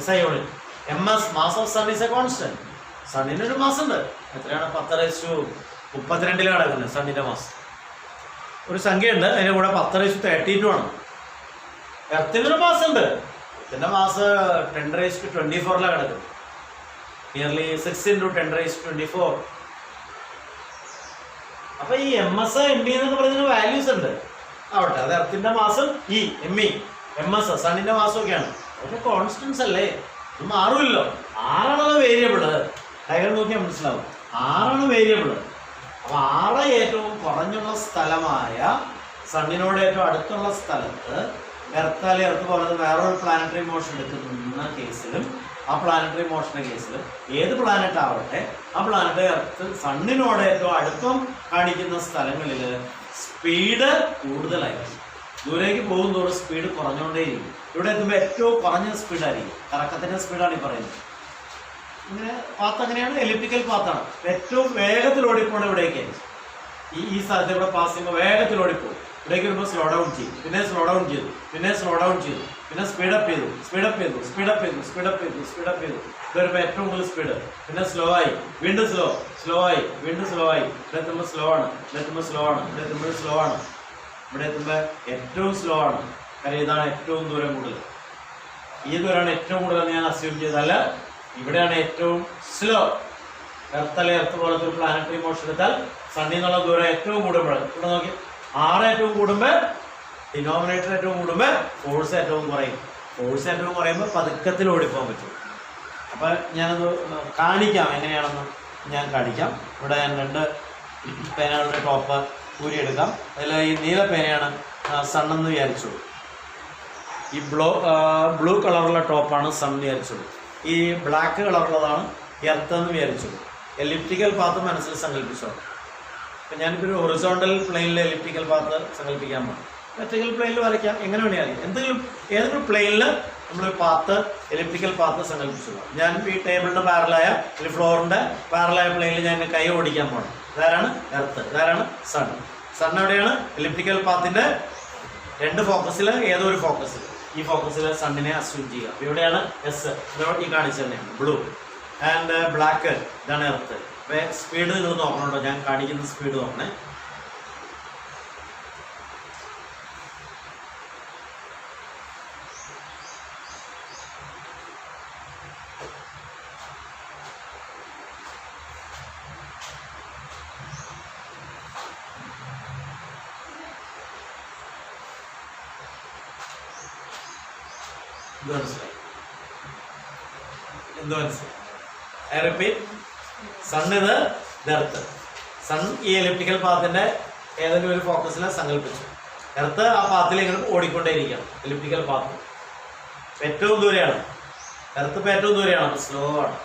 SI unit. MS mass of sun is a constant. സണ്ണിന് ഒരു മാസം ഉണ്ട്. എത്രയാണ്? 10⁻32 കിടക്കുന്നത് സണ്ണിൻ്റെ മാസം. ഒരു സംഖ്യ ഉണ്ട്, അതിൻ്റെ കൂടെ 10⁻32 ആണ്. എർത്തിനൊരു മാസം ഉണ്ട്. എർത്തിൻ്റെ മാസം 10⁻24 കിടക്കുന്നത്. Nearly 6 into 10⁻24. അപ്പോൾ ഈ MS ME എന്നൊക്കെ പറയുന്ന വാല്യൂസ് ഉണ്ട്. ആവട്ടെ, അത് എർത്തിൻ്റെ മാസം ME MS സണ്ണിൻ്റെ മാസമൊക്കെയാണ്. അതൊക്കെ കോൺസ്റ്റൻസ് അല്ലേ, ഇത് മാറുമല്ലോ. 6 വേരിയബിള്. ഡയഗ്രം നോക്കിയാൽ മനസ്സിലാവും. 6 വേരിയബിള്. അപ്പോൾ 6 ഏറ്റവും കുറഞ്ഞുള്ള സ്ഥലമായ സണ്ണിനോട് ഏറ്റവും അടുത്തുള്ള സ്ഥലത്ത് എർത്താലെ എർത്ത് പോലെ വേറൊരു പ്ലാനറ്ററി മോഷൻ എടുക്കുന്ന കേസിലും ആ പ്ലാനറ്ററി മോഷൻ്റെ കേസിലും ഏത് പ്ലാനറ്റ് ആവട്ടെ, ആ പ്ലാനറ്റ് എർത്ത് സണ്ണിനോട് ഏറ്റവും അടുപ്പം കാണിക്കുന്ന സ്ഥലങ്ങളിൽ സ്പീഡ് കൂടുതലായിരിക്കും. ദൂരേക്ക് പോകുന്നതോടെ സ്പീഡ് കുറഞ്ഞുകൊണ്ടേയിരിക്കും. ഇവിടെ എത്തുമ്പോൾ ഏറ്റവും കുറഞ്ഞ സ്പീഡായിരിക്കും. കറക്കത്തിൻ്റെ സ്പീഡാണ് ഈ പറയുന്നത്. ഇങ്ങനെ പാത്ത് അങ്ങനെയാണ്, എലിപ്റ്റിക്കൽ പാത്താണ്. ഏറ്റവും വേഗത്തിൽ ഓടിപ്പോണ ഇവിടേക്ക് ഈ സ്ഥലത്ത് ഇവിടെ പാസ് ചെയ്യുമ്പോൾ വേഗത്തിൽ ഓടിപ്പോകും. ഇവിടേക്ക് വരുമ്പോൾ സ്ലോ ഡൗൺ ചെയ്തു, പിന്നെ സ്ലോ ഡൗൺ ചെയ്തു, പിന്നെ സ്ലോ ഡൗൺ ചെയ്തു, പിന്നെ സ്പീഡപ്പ് ചെയ്തു, സ്പീഡപ്പ് ചെയ്തു, സ്പീഡപ്പ് ചെയ്തു, സ്പീഡപ്പ് ചെയ്തു, സ്പീഡപ്പ് ചെയ്തു. ഇത് വരുമ്പോൾ ഏറ്റവും കൂടുതൽ സ്പീഡ്, പിന്നെ സ്ലോ ആയി, വീണ്ടും സ്ലോ, സ്ലോ ആയി, വീണ്ടും സ്ലോ ആയി. ഇവിടെ എത്തുമ്പോൾ സ്ലോ ആണ്, ഇവിടെ എത്തുമ്പോൾ സ്ലോ ആണ്, ഇവിടെ എത്തുമ്പോൾ സ്ലോ ആണ്, ഇവിടെ എത്തുമ്പോൾ ഏറ്റവും സ്ലോ ആണ്. കാരണം ഇതാണ് ഏറ്റവും ദൂരം കൂടുതൽ. ഈ ദൂരമാണ് ഏറ്റവും കൂടുതൽ ഞാൻ അസ്യൂം ചെയ്തതല്ല. ഇവിടെയാണ് ഏറ്റവും സ്ലോ. എർത്തലെ എർത്ത് പോലത്തെ ഒരു പ്ലാനറ്ററി മോഷൻ എടുത്താൽ സണ്ണിൽ നിന്നുള്ള ദൂരം ഏറ്റവും കൂടുമ്പോൾ, ഇവിടെ നോക്കി 6 ഏറ്റവും കൂടുമ്പോൾ, ഡിനോമിനേറ്റർ ഏറ്റവും കൂടുമ്പോൾ ഫോഴ്സ് ഏറ്റവും കുറയും. ഫോഴ്സ് ഏറ്റവും കുറയുമ്പോൾ പതുക്കത്തിൽ ഓടിപ്പോകാൻ പറ്റും. അപ്പോൾ ഞാനത് കാണിക്കാം, എങ്ങനെയാണെന്ന് ഞാൻ കാണിക്കാം. ഇവിടെ ഞാൻ 2 പേനകളുടെ ടോപ്പ് ഊരിയെടുക്കാം. അതിൽ ഈ നീല പേനയാണ് സണ്ണെന്ന് വിചാരിച്ചോളൂ. ഈ ബ്ലൂ കളറുള്ള ടോപ്പാണ് സൺ വിചാരിച്ചോളൂ. ഈ ബ്ലാക്ക് കളറുള്ളതാണ് എർത്ത് എന്ന് വിചാരിച്ചോളൂ. എലിപ്റ്റിക്കൽ പാത്ത് മനസ്സിൽ സങ്കല്പിച്ചോളൂ. അപ്പം ഞാനിപ്പോൾ ഒരു ഹൊറിസോണ്ടൽ പ്ലെയിനിൽ എലിപ്റ്റിക്കൽ പാത്ത് സങ്കല്പിക്കാൻ പോകും. വെർട്ടിക്കൽ പ്ലെയിനിൽ വരയ്ക്കാം, എങ്ങനെ വേണമെങ്കിൽ ഏതെങ്കിലും പ്ലെയിനിൽ നമ്മൾ പാത്ത് എലിപ്റ്റിക്കൽ പാത്ത് സങ്കല്പിച്ചോളൂ. ഞാൻ ഈ ടേബിളിൻ്റെ പാരലായ അല്ലെങ്കിൽ ഫ്ലോറിൻ്റെ പാരലായ പ്ലെയിനിൽ ഞാൻ കൈ ഓടിക്കാൻ പോകണം. ഇതാരാണ് എർത്ത്, ഇതാരാണ് സൺ. സൺ എവിടെയാണ്? എലിപ്റ്റിക്കൽ പാത്തിൻ്റെ 2 ഫോക്കസിൽ ഏതോ ഒരു ഫോക്കസിൽ, ഈ ഫോക്കസിൽ സണ്ണിനെ അസ്യൂം ചെയ്യുക. ഇവിടെയാണ് എസ്, ഈ കാണിച്ചു തന്നെയാണ് ബ്ലൂ ആൻഡ് ബ്ലാക്ക്, ഇതാണ് എർത്ത്. അപ്പോൾ സ്പീഡ് നിങ്ങൾ നോക്കണുണ്ടോ? ഞാൻ കാണിക്കുന്ന സ്പീഡ് നോക്കണേ. എന്ത് മനസ്സിലായി? ഐ റിപ്പീറ്റ്, സൺ ഇത് എർത്ത്. സൺ ഈ എലിപ്റ്റിക്കൽ പാത്തിൻ്റെ ഏതെങ്കിലും ഒരു ഫോക്കസിൽ സങ്കല്പിച്ചു. എർത്ത് ആ പാത്തിലേക്ക് ഓടിക്കൊണ്ടേയിരിക്കണം. എലിപ്റ്റിക്കൽ പാത്ത് ഏറ്റവും ദൂരെയാണ്. എർത്ത് ഇപ്പോൾ ഏറ്റവും ദൂരെയാണ്, അപ്പോൾ സ്ലോ ആണ്.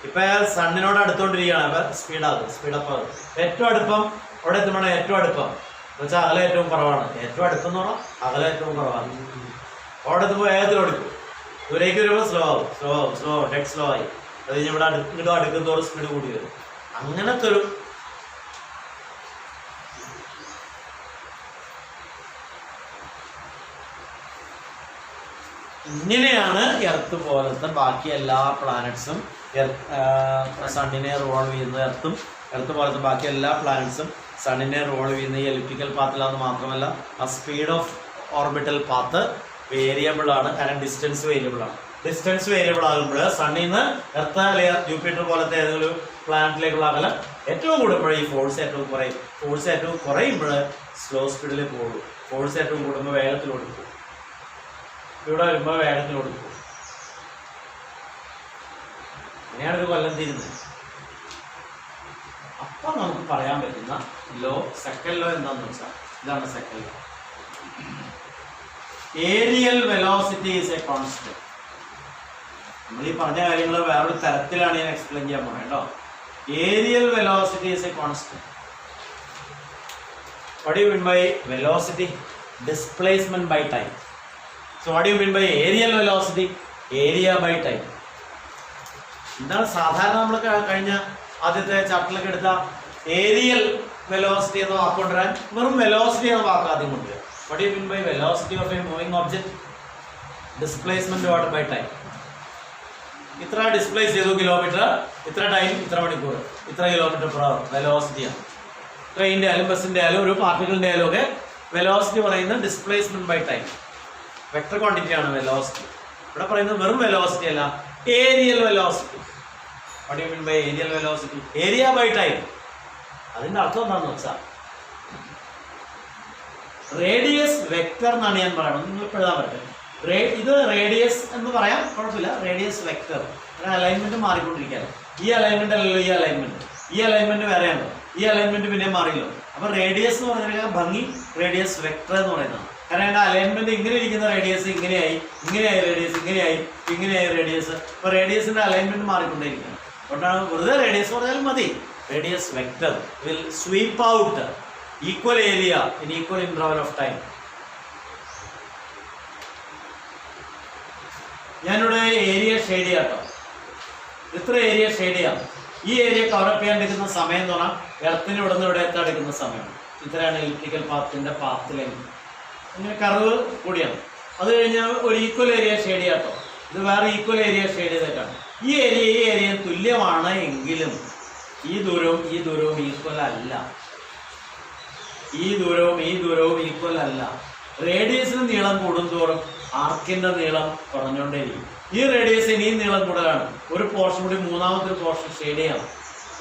ഇപ്പം സണ്ണിനോട് അടുത്തോണ്ടിരിക്കുകയാണ്, അപ്പോൾ സ്പീഡപ്പ് ആകും. ഏറ്റവും അടുപ്പം അവിടെ എത്തുമ്പോഴാണ് ഏറ്റവും അടുപ്പം എന്ന് വെച്ചാൽ അകലെ ഏറ്റവും കുറവാണ്. ഏറ്റവും അടുപ്പം എന്ന് പറഞ്ഞാൽ അകലെ ഏറ്റവും കുറവാണ്. അവിടെ എത്തുമ്പോൾ വേഗത്തിലോടിക്കും. ദൂരേക്ക് വരുമ്പോൾ സ്ലോ ആവും, ഡെഡ് സ്ലോ ആയി. അത് കഴിഞ്ഞ് ഇവിടെ ഇങ്ങോട്ടും അടുക്കുന്നതോടെ സ്പീഡ് കൂടി വരും. അങ്ങനത്തെ ഒരു ഇങ്ങനെയാണ് എർത്ത് പോലത്തെ ബാക്കി എല്ലാ പ്ലാനറ്റ്സും സണ്ണിനെ റിവോൾവ് ചെയ്യുന്നത്. എർത്ത് പോലത്തെ ബാക്കി എല്ലാ പ്ലാനറ്റ്സും സണ്ണിനെ റിവോൾവ് ചെയ്യുന്ന ഈ എലിപ്റ്റിക്കൽ പാത്തിലാണെന്ന് മാത്രമല്ല ആ speed of orbital path variable ആണ്. കാരണം ഡിസ്റ്റൻസ് വേരിയബിൾ ആണ്. ഡിസ്റ്റൻസ് വേരിയബിൾ ആകുമ്പോൾ സണ്ണിൽ നിന്ന് എർത്ത് അല്ലെങ്കിൽ ജൂപ്പിറ്റർ പോലത്തെ ഏതെങ്കിലും പ്ലാനറ്റിലേക്കുള്ള അകലം ഏറ്റവും കൂടുമ്പോൾ ഈ ഫോഴ്സ് ഏറ്റവും കുറയും. ഫോഴ്സ് ഏറ്റവും കുറയുമ്പോൾ സ്ലോ സ്പീഡിൽ പോകും. ഫോഴ്സ് ഏറ്റവും കൂടുമ്പോൾ വേഗത്തിലോട്ട് പോകും. ഇവിടെ വരുമ്പോൾ വേഗത്തിലോട്ട് പോകും. അങ്ങനെയാണ് ഒരു കൊല്ലം തീരുന്നത്. അപ്പം നമുക്ക് പറയാൻ പറ്റുന്ന ലോ, സെക്കൻഡ് ലോ എന്താണെന്ന് വെച്ചാൽ ഇതാണ് second law. Areal velocity is a constant. നമ്മൾ ഈ പറഞ്ഞ കാര്യങ്ങൾ വേറൊരു തരത്തിലാണ് ഞാൻ എക്സ്പ്ലെയിൻ ചെയ്യാൻ പോകുന്നത് കേട്ടോ. Aerial velocity is a constant. What do you mean by velocity? Displacement by time. So what do you mean by aerial velocity? Area by time. എന്താണ് സാധാരണ നമ്മൾ കഴിഞ്ഞ ആദ്യത്തെ ചാപ്റ്ററിലൊക്കെ എടുത്ത ഏരിയൽ വെലോസിറ്റി എന്ന് വാക്കൊണ്ടുവരാൻ വെറും വെലോസിറ്റി എന്ന വാക്ക് ആദ്യം കൊണ്ടുവരിക. What do you mean by velocity of a moving object? Displacement divided by time. ഇത്ര ഡിസ്പ്ലേസ് ചെയ്തു കിലോമീറ്റർ, ഇത്ര ടൈം, ഇത്ര മണിക്കൂർ, ഇത്ര കിലോമീറ്റർ പെർ അവർ വെലോസിറ്റിയാണ്. ട്രെയിനിൻ്റെ ആയാലും ബസ്സിൻ്റെ ആയാലും ഒരു പാർട്ടിക്കിളിൻ്റെ ആയാലും ഒക്കെ വെലോസിറ്റി പറയുന്നത് ഡിസ്പ്ലേസ്മെന്റ് ബൈ ടൈം. വെക്ടർ ക്വാണ്ടിറ്റിയാണ് വെലോസിറ്റി. ഇവിടെ പറയുന്നത് വെറും വെലോസിറ്റി അല്ല, areal velocity. What you mean by areal velocity? Area by time. അതിൻ്റെ അർത്ഥം എന്താണെന്ന് വെച്ചാൽ റേഡിയസ് വെക്ടർ എന്നാണ് ഞാൻ പറയുന്നത്. നിങ്ങൾ ഇപ്പോൾ എഴുതാൻ പറ്റും. ഇത് റേഡിയസ് എന്ന് പറയാം, കുഴപ്പമില്ല. റേഡിയസ് വെക്ടർ അലൈൻമെന്റ് മാറിക്കൊണ്ടിരിക്കുകയാണ്. ഈ അലൈൻമെന്റ് അല്ലല്ലോ ഈ അലൈൻമെന്റ്. ഈ അലൈൻമെന്റ് വേറെയാണോ? ഈ അലൈൻമെന്റ് പിന്നെ മാറിയല്ലോ. അപ്പൊ റേഡിയസ് എന്ന് പറഞ്ഞാൽ ഭംഗി റേഡിയസ് വെക്ടർ എന്ന് പറയുന്നത്. കാരണം അതിന്റെ അലൈൻമെന്റ് ഇങ്ങനെ ഇരിക്കുന്ന റേഡിയസ് ഇങ്ങനെയായി, ഇങ്ങനെയായി റേഡിയസ്, ഇങ്ങനെയായി റേഡിയസ്. അപ്പൊ റേഡിയസിന്റെ അലൈൻമെന്റ് മാറിക്കൊണ്ടേയിരിക്കണം. അതുകൊണ്ടാണ് വെറുതെ റേഡിയസ് പറഞ്ഞാലും മതി. Radius vector will sweep out equal area in equal interval of time. ഞാനിവിടെ ഏരിയ ഷെയ്ഡ് ചെയ്യാം കേട്ടോ. ഇത്ര ഏരിയ ഷെയ്ഡ് ചെയ്യാം. ഈ ഏരിയ കവറപ്പ് ചെയ്യാൻ എടുക്കുന്ന സമയം എന്ന് പറഞ്ഞാൽ എർത്തിന് ഇവിടെ നിന്ന് ഇവിടെ എത്താൻ എടുക്കുന്ന സമയമാണ്. ഇത്രയാണ് ഇലക്ട്രിക്കൽ പാത്തിൻ്റെ പാത്ത് ലെങ്ത്. ഇങ്ങനെ കർവ് കൂടിയാണ്. അത് കഴിഞ്ഞാൽ ഒരു ഈക്വൽ ഏരിയ ഷെയ്ഡ് ചെയ്യാം കേട്ടോ. ഇത് വേറെ ഈക്വൽ ഏരിയ ഷെയ്ഡ് ചെയ്തേക്കാണ്. ഈ ഏരിയ തുല്യമാണ് എങ്കിലും ഈ ദൂരവും ഈക്വൽ അല്ല. ഈ ദൂരവും ഈക്വൽ അല്ല. റേഡിയസിന് നീളം കൂടുന്തോറും ആർക്കിന്റെ നീളം കുറഞ്ഞുകൊണ്ടേയിരിക്കും. ഈ റേഡിയസ് ഇനിയും നീളം കൂടുതലാണ്. ഒരു പോർഷൻ കൂടി മൂന്നാമത്തെ ഒരു പോർഷൻ ഷെയ്ഡ് ചെയ്യാം,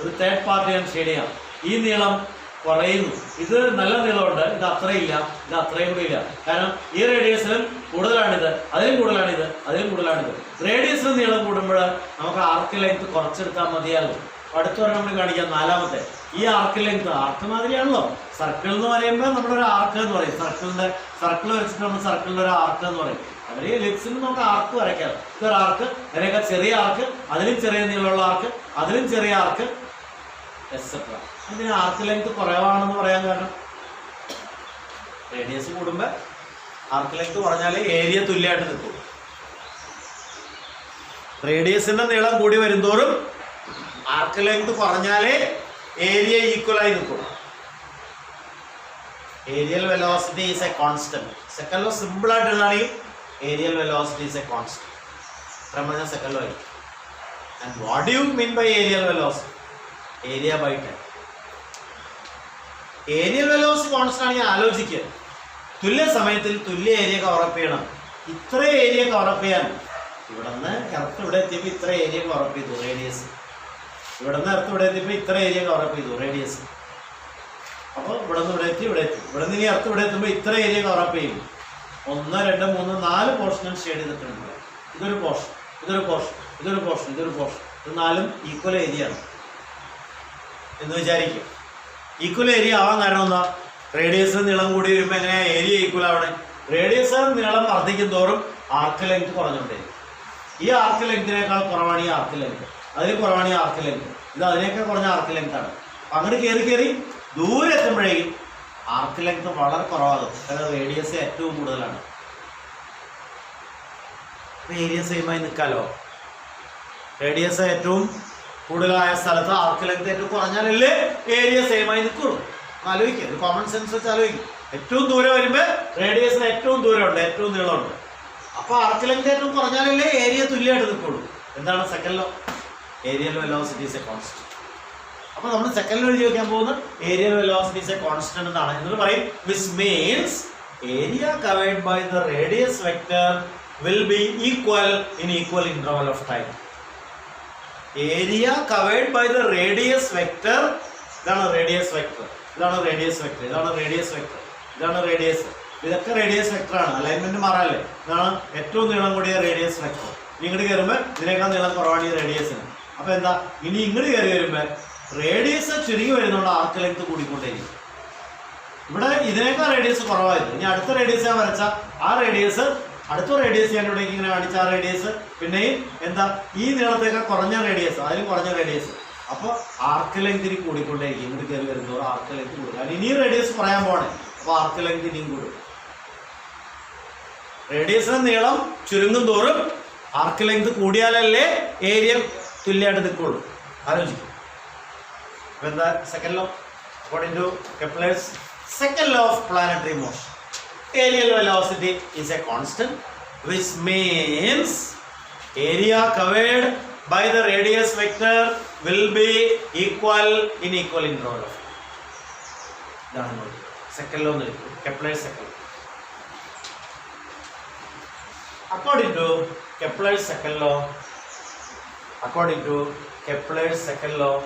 ഒരു തേർഡ് പാർട്ട് ഞാൻ ഷെയ്ഡ് ചെയ്യാം. ഈ നീളം കുറയുന്നു. ഇത് നല്ല നീളമുണ്ട്, ഇത് അത്രയില്ല, ഇത് അത്രയും കൂടി ഇല്ല. കാരണം ഈ റേഡിയസിലും കൂടുതലാണിത്, അതിലും കൂടുതലാണിത്, അതിലും കൂടുതലാണിത്. റേഡിയസിന് നീളം കൂടുമ്പോൾ നമുക്ക് ആർക്ക് ലെങ്ത് കുറച്ചെടുത്താൽ മതിയാകും. അടുത്ത ഒരെണ്ണം നമ്മൾ കാണിക്കാം, നാലാമത്തെ. ഈ ആർക്ക് ലെങ്ത് ആർക്ക് മാതിരിയാണല്ലോ. സർക്കിൾ എന്ന് പറയുമ്പോൾ നമ്മളൊരു ആർക്ക് എന്ന് പറയും. സർക്കിൾ വരച്ചിട്ട് നമ്മൾ സർക്കിളിൻ്റെ ഒരു ആർക്ക് എന്ന് പറയും. അവർ എലിപ്സിന് നമുക്ക് ആർക്ക് വരയ്ക്കാം. ഇതൊരു ആർക്ക്, അതിനൊക്കെ ചെറിയ ആർക്ക്, അതിലും ചെറിയ നീളമുള്ള ആർക്ക്, അതിലും ചെറിയ ആർക്ക്, എക്സെട്ര. അതിന് ആർക്ക് ലെങ്ത് കുറവാണെന്ന് പറയാൻ കാരണം റേഡിയസ് കൂടുമ്പോൾ ആർക്ക് ലെങ്ത് കുറഞ്ഞാൽ ഏരിയ തുല്യമായിട്ട് നിൽക്കും. റേഡിയസിന്റെ നീളം കൂടി വരുന്തോറും ആർക്ക് ലെങ്ത് കുറഞ്ഞാലേ ഏരിയ ഈക്വലായി നിൽക്കും. Areal velocity is a constant. Second law simple ആയിട്ട് എഴുതാണെങ്കിൽ areal velocity is a constant. ഇത്ര പറഞ്ഞാൽ സെക്കൻഡ് ലോ ആയി. And what do you mean by areal velocity? Area by time. Areal velocity constant ആണെങ്കിൽ ആലോചിക്കുക, തുല്യ സമയത്തിൽ തുല്യ ഏരിയ കവറപ്പ് ചെയ്യണം. ഇത്ര ഏരിയ കവറപ്പ് ചെയ്യാൻ ഇവിടെ നിന്ന് എർത്ത് ഇവിടെ എത്തിയപ്പോൾ ഇത്ര ഏരിയ കവറപ്പ് ചെയ്തു റേഡിയസ്. ഇവിടെ നിന്ന് എർത്ത് ഇവിടെ എത്തിയപ്പോൾ ഇത്ര ഏരിയ കവറപ്പ് ചെയ്തു റേഡിയസ്. അപ്പോൾ ഇവിടെ നിന്ന് ഇവിടെ എത്തി, ഇവിടെ എത്തി. ഇവിടെ നിന്ന് ഇനി എർത്ത് ഇവിടെ എത്തുമ്പോൾ ഇത്ര ഏരിയ കവറപ്പ് ചെയ്യും. 1, 2, 3, 4 പോർഷൻ ഷെയ്ഡ് ചെയ്തിട്ടുണ്ട്. ഇതൊരു പോർഷൻ, ഇതൊരു പോർഷൻ, ഇതൊരു പോർഷൻ, ഇതൊരു പോർഷൻ. ഇത് 4ഉം ഈക്വൽ ഏരിയ ആണ് എന്ന് വിചാരിക്കും. ഈക്വൽ ഏരിയ ആവാൻ കാരണം എന്താ? റേഡിയസ് നീളം കൂടി വരുമ്പോൾ എങ്ങനെയാ ഏരിയ ഈക്വൽ ആവണേ? റേഡിയസ് നീളം വർദ്ധിക്കും തോറും ആർക്ക് ലെങ്ത് കുറഞ്ഞുകൊണ്ടേയിരിക്കും. ഈ ആർക്ക് ലെങ്തിനേക്കാൾ കുറവാണ് ഈ ആർക്ക് ലെങ്ത്, അതിൽ കുറവാണ് ഈ ആർക്ക് ലെങ്ത്, ഇത് അതിനേക്കാൾ കുറഞ്ഞ ആർക്ക് ലെങ്ത് ആണ്. അങ്ങോട്ട് കയറി ദൂരെ എത്തുമ്പോഴേക്കും ആർക്ക് ലെങ്ത് വളരെ കുറവാകും. കാരണം റേഡിയസ് ഏറ്റവും കൂടുതലാണ്. ഏരിയ സെയിമായി നിൽക്കാമല്ലോ. റേഡിയസ് ഏറ്റവും കൂടുതലായ സ്ഥലത്ത് ആർക്ക് ലെങ്ത് ഏറ്റവും കുറഞ്ഞാലല്ലേ ഏരിയ സെയിമായി നിൽക്കുള്ളൂ. ആലോചിക്കുക, ഒരു കോമൺ സെൻസ് വെച്ച് ആലോചിക്കും. ഏറ്റവും ദൂരം വരുമ്പോൾ റേഡിയസിന് ഏറ്റവും ദൂരമുണ്ട്, ഏറ്റവും നീളമുണ്ട്. അപ്പൊ ആർക്ക് ലെങ്ത് ഏറ്റവും കുറഞ്ഞാലല്ലേ ഏരിയ തുല്യമായിട്ട് നിൽക്കുള്ളൂ. എന്താണ് second law? Areal velocity is a constant. അപ്പൊ നമ്മൾ സെക്കൻഡ് ലോ എഴുതി വെക്കാൻ പോകുന്നത് areal velocity is a constant എന്നാണ്. എന്നിട്ട് പറയും which means area covered by the radius vector will be equal in equal interval of time. Area covered by the radius vector, ഇതാണ് radius vector, ഇതാണ് radius vector, ഇതാണ് radius vector, ഇതാണ് radius. ഇതൊക്കെ radius vector ആണ്. Alignment മാറാല്ലേ. ഇതാണ് ഏറ്റവും നീളം കൂടിയ റേഡിയസ് വെക്ടർ. ഇങ്ങോട്ട് കയറുമ്പോൾ ഇതിനേക്കാൾ നീളം കുറവാണ് ഈ റേഡിയസിന്. അപ്പൊ എന്താ, ഇനി ഇങ്ങോട്ട് കയറി വരുമ്പോൾ റേഡിയസ് ചുരുങ്ങി വരുന്നതുകൊണ്ട് ആർക്ക് ലെങ്ത് കൂടിക്കൊണ്ടേയിരിക്കും. ഇവിടെ ഇതിനേക്കാൾ റേഡിയസ് കുറവായിരുന്നു. ഇനി അടുത്ത റേഡിയസ് ഞാൻ വരച്ച ആ റേഡിയസ്, അടുത്ത റേഡിയസ് ഞാൻ ഇവിടേക്ക് ഇങ്ങനെ കാണിച്ച ആ റേഡിയസ്, പിന്നെയും എന്താ ഈ നീളത്തേക്കാൾ കുറഞ്ഞ റേഡിയസ്, അതിലും കുറഞ്ഞ റേഡിയസ്. അപ്പോൾ ആർക്ക് ലെങ്തിന് കൂടിക്കൊണ്ടേയിരിക്കും. ഇങ്ങോട്ട് കയറി വരുന്നതോടെ ആർക്ക് ലെങ്ത് കൂടും. കാരണം ഇനിയും റേഡിയസ് കുറയാൻ പോണേ. അപ്പോൾ ആർക്ക് ലെങ്ത് ഇനിയും കൂടും. റേഡിയസിന് നീളം ചുരുങ്ങും തോറും ആർക്ക് ലെങ്ത് കൂടിയാലല്ലേ ഏരിയ തുല്യമായിട്ട് നിൽക്കുള്ളൂ. ആലോചിക്കും. അപ്പോൾ എന്താ second law? According to Kepler's second law of planetary motion, aerial velocity is a constant, which means area covered by the radius vector will be equal in equal interval of time. ഇതാണ് second law എന്ന് വിളിക്കുന്നത്, Kepler's second law. According to Kepler's second law, according to Kepler's second law,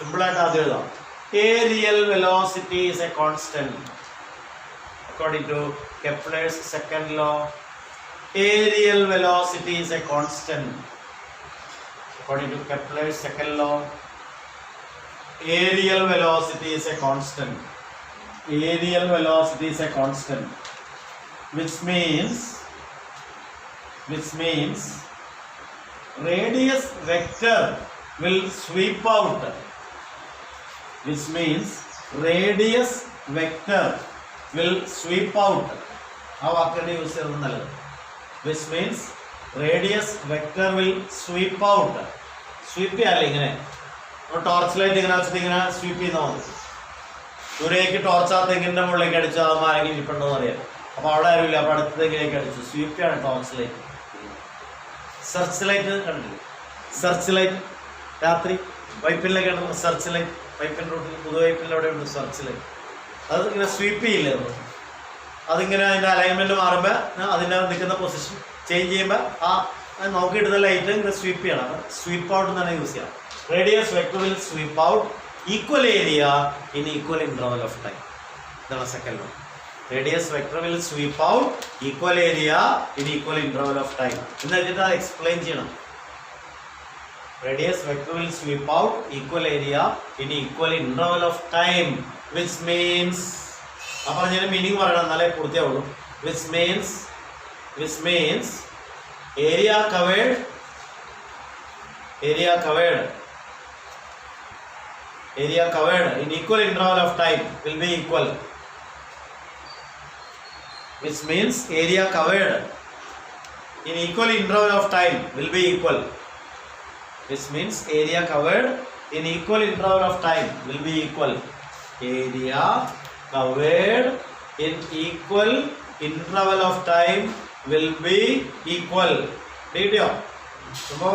simple ആയിട്ട് ആദ്യം എഴുതാം. Aerial velocity is a constant. According to Kepler's second law, aerial velocity is a constant. According to Kepler's second law, aerial velocity is a constant. Aerial velocity is a constant, which means radius vector will sweep out. Which means radius vector will sweep out. ആ വാക്കിന്റെ use ചെയ്യുന്നത് നല്ലത്. Which means radius vector will sweep out. Sweep ചെയ്യാല്ലേ ഇങ്ങനെ torch light ഇങ്ങനെ വെച്ചിട്ട് ഇങ്ങനെ sweep ചെയ്താൽ മതി. ദൂരേക്ക് ടോർച്ച് ആ തെങ്ങിന്റെ മുകളിലേക്ക് അടിച്ചു അത് ആരെങ്കിലും ഇരിപ്പുണ്ടോ എന്ന് അറിയാം. അപ്പൊ അവിടെ ആരുമില്ല. അപ്പൊ അടുത്ത തെങ്ങിലേക്ക് അടിച്ചു. സ്വീപ്പ് ചെയ്യാണ് ടോർച്ച് ലൈറ്റ്. സെർച്ച് ലൈറ്റ് കണ്ടില്ലേ? സെർച്ച് ലൈറ്റ് രാത്രി വൈപ്പിനിലേക്ക് ഇടുന്ന സെർച്ച് ലൈറ്റ്. പൈപ്പിൻ റൂട്ടിൽ പുതുവൈപ്പിൻ്റെ അവിടെ ഉണ്ട് സെർച്ച് ലൈറ്റ്. അത് ഇങ്ങനെ സ്വീപ്പ് ചെയ്യില്ലേ നമ്മൾ. അതിങ്ങനെ അതിൻ്റെ അലൈൻമെൻറ്റ് മാറുമ്പോൾ അതിൻ്റെ നിൽക്കുന്ന പൊസിഷൻ ചേഞ്ച് ചെയ്യുമ്പോൾ ആ നോക്കിയിടുന്ന ലൈറ്റ് ഇങ്ങനെ സ്വീപ്പ് ചെയ്യണം. അപ്പം സ്വീപ്പ് ഔട്ട് എന്നാണ് യൂസ് ചെയ്യാം. Radius vector will sweep out equal area in equal interval of time. ഇതാണ് second law. Radius vector will sweep out equal area in equal interval of time എന്ന് വെച്ചിട്ട് അത് explain ചെയ്യണം. Radius vector will sweep out equal area in equal interval of time, which means അപ്പോൾ ഞാൻ meaning പറയണം എന്നാലേ പൂർത്തിയാവുള്ളൂ. which means area covered in equal interval of time will be equal. Which means area covered in equal interval of time will be equal. Which means area covered in equal interval of time will be equal. Area covered in equal interval of time will be equal. ഡീറ്റോ അപ്പോൾ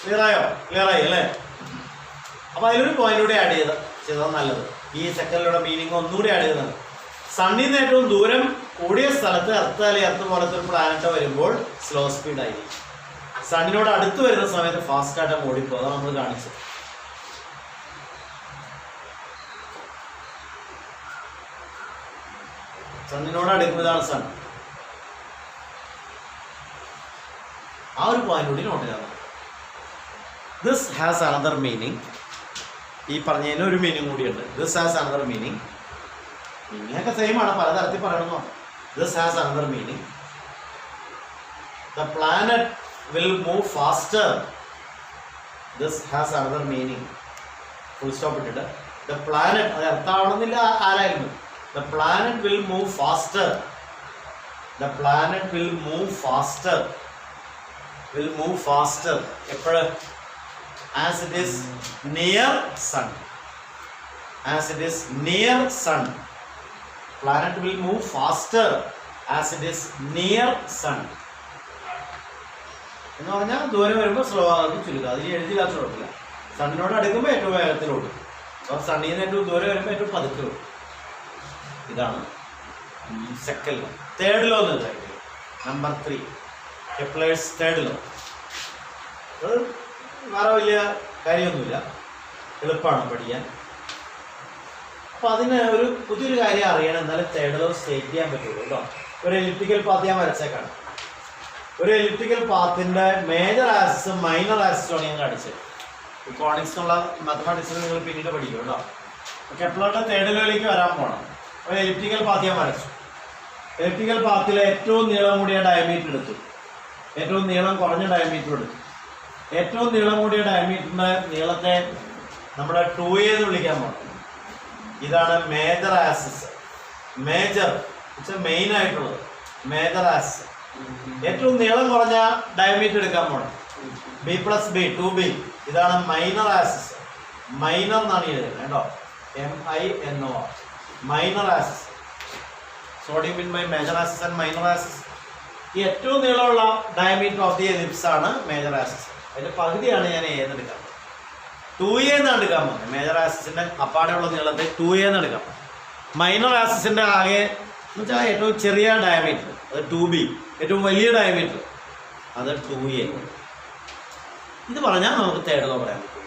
clear ആയി അല്ലേ? അപ്പോൾ അതിലൊരു പോയിന്റൂടെ add ചെയ്തത് നല്ലത്. ഈ സെക്കൻഡിലൂടെ meaning ഒന്നുകൂടി add ചെയ്തതാണ്. സണ്ണിൽ നിന്ന് ഏറ്റവും ദൂരം കൂടിയ സ്ഥലത്ത് എർത്ത് അല്ലെങ്കിൽ എർത്ത് പോലത്തെ ഒരു പ്ലാനറ്റ് വരുമ്പോൾ സ്ലോ സ്പീഡ് ആയിരിക്കും. സണ്ണിനോട് അടുത്ത് വരുന്ന സമയത്ത് ഫാസ്റ്റായിട്ട് ഓടിപ്പോ. അതാണ് നമ്മൾ കാണിച്ചത്. സണ്ണിനോട് അടുക്കുന്നതാണ് സൺ. ആ ഒരു പോയിന്റ് കൂടി നോട്ട് ചെയ്യണം. This has another meaning. ഈ പറഞ്ഞതിന് ഒരു മീനിങ് കൂടിയുണ്ട്. This has another meaning. മീനിങ്ങൊക്കെ സെയിം ആണ്, പലതരത്തിൽ പറയണമെന്നോ. This has another meaning. The planet will move faster. This has another meaning. Full stop ഇട്ടിട്ട് the planet അത് അർത്ഥമാവണമെന്നില്ല ആരായിരുന്നു. The planet will move faster. The planet will move faster. Will move faster. എപ്പോഴ്? As it is near sun. As it is near sun. Planet will move faster as it is near sun. എന്ന് പറഞ്ഞാൽ ദൂരെ വരുമ്പോൾ slow ആകും, ചുരുക്കുക. അതിൽ എഴുതിയില്ലാത്ത കുഴപ്പമില്ല. സണ്ണിനോട് അടുക്കുമ്പോൾ ഏറ്റവും വേഗത്തിൽ ഓടും. അപ്പോൾ സണ്ണിൽ നിന്ന് ഏറ്റവും ദൂരെ വരുമ്പോൾ ഏറ്റവും പതുക്കെ ഓടും. ഇതാണ് സെക്കൻഡ് ലോ. തേർഡ് ലോ എന്ന് പറയുന്നത് നമ്പർ 3, കെപ്ലേഴ്സ് തേർഡ് ലോ. അത് വേറെ വലിയ കാര്യമൊന്നുമില്ല, എളുപ്പമാണ് പഠിക്കാൻ. അപ്പോൾ അതിന് ഒരു പുതിയൊരു കാര്യം അറിയണം, എന്നാലും തേർഡ് ലോ സ്റ്റേറ്റ് ചെയ്യാൻ പറ്റുള്ളൂ കേട്ടോ. ഒരു എലിപ്റ്റിക്കൽ പാത്ത് ഞാൻ വരച്ചേക്കാണ്. ഒരു എലിപ്റ്റിക്കൽ പാത്തിൻ്റെ മേജർ ആക്സിസും മൈനർ ആക്സിസുമാണ് ഞാൻ കാണിച്ചത്. കോണിക്സ് എന്നുള്ള മാത്തമാറ്റിക്സിൽ നിങ്ങൾ പിന്നീട് പഠിക്കും കേട്ടോ. കെപ്ലറുടെ തേർഡ് ലോയിലേക്ക് വരാൻ പോകണം. ഒരു എലിപ്റ്റിക്കൽ പാത്ത് ഞാൻ വരച്ചു. എലിപ്റ്റിക്കൽ പാത്തിലെ ഏറ്റവും നീളം കൂടിയ ഡയമീറ്റർ എടുത്തു, ഏറ്റവും നീളം കുറഞ്ഞ ഡയമീറ്റർ എടുത്തു. ഏറ്റവും നീളം കൂടിയ ഡയമീറ്ററിൻ്റെ നീളത്തെ നമ്മുടെ 2a എന്ന് വിളിക്കാൻ പോകണം. ഇതാണ് മേജർ ആക്സിസ്. മേജർ മെയിൻ ആയിട്ടുള്ളത് മേജർ ആക്സിസ്. ഏറ്റവും നീളം കുറഞ്ഞ ഡയമീറ്റർ എടുക്കാൻ പോകണം. B+B 2b. ഇതാണ് മൈനർ ആക്സിസ്. മൈനർ എന്നാണ് എഴുതുന്നത് കേട്ടോ, MINOR, minor axis. Sodium in by major axis and minor axis. ഈ ഏറ്റവും നീളമുള്ള ഡയമീറ്റർ ഓഫ് ദി എലിപ്സ് ആണ് മേജർ ആക്സിസ്. അതിന്റെ പകുതിയാണ് ഞാൻ എന്ന് എടുക്കാൻ 2a എന്നാണ് എടുക്കാൻ പോകുന്നത്. മേജർ ആക്സിസിന്റെ അപ്പാടെയുള്ള നീളത്തെ 2a എന്ന് എടുക്കാം. മൈനർ ആക്സിസിന്റെ ആകെ എന്ന് വെച്ചാൽ ഏറ്റവും ചെറിയ ഡയമീറ്റർ അത് 2b, ഏറ്റവും വലിയ ഡയമീറ്റർ അത് 2a. ഇത് പറഞ്ഞാൽ നമുക്ക് തേർഡ് ലോ പറയാൻ പറ്റും.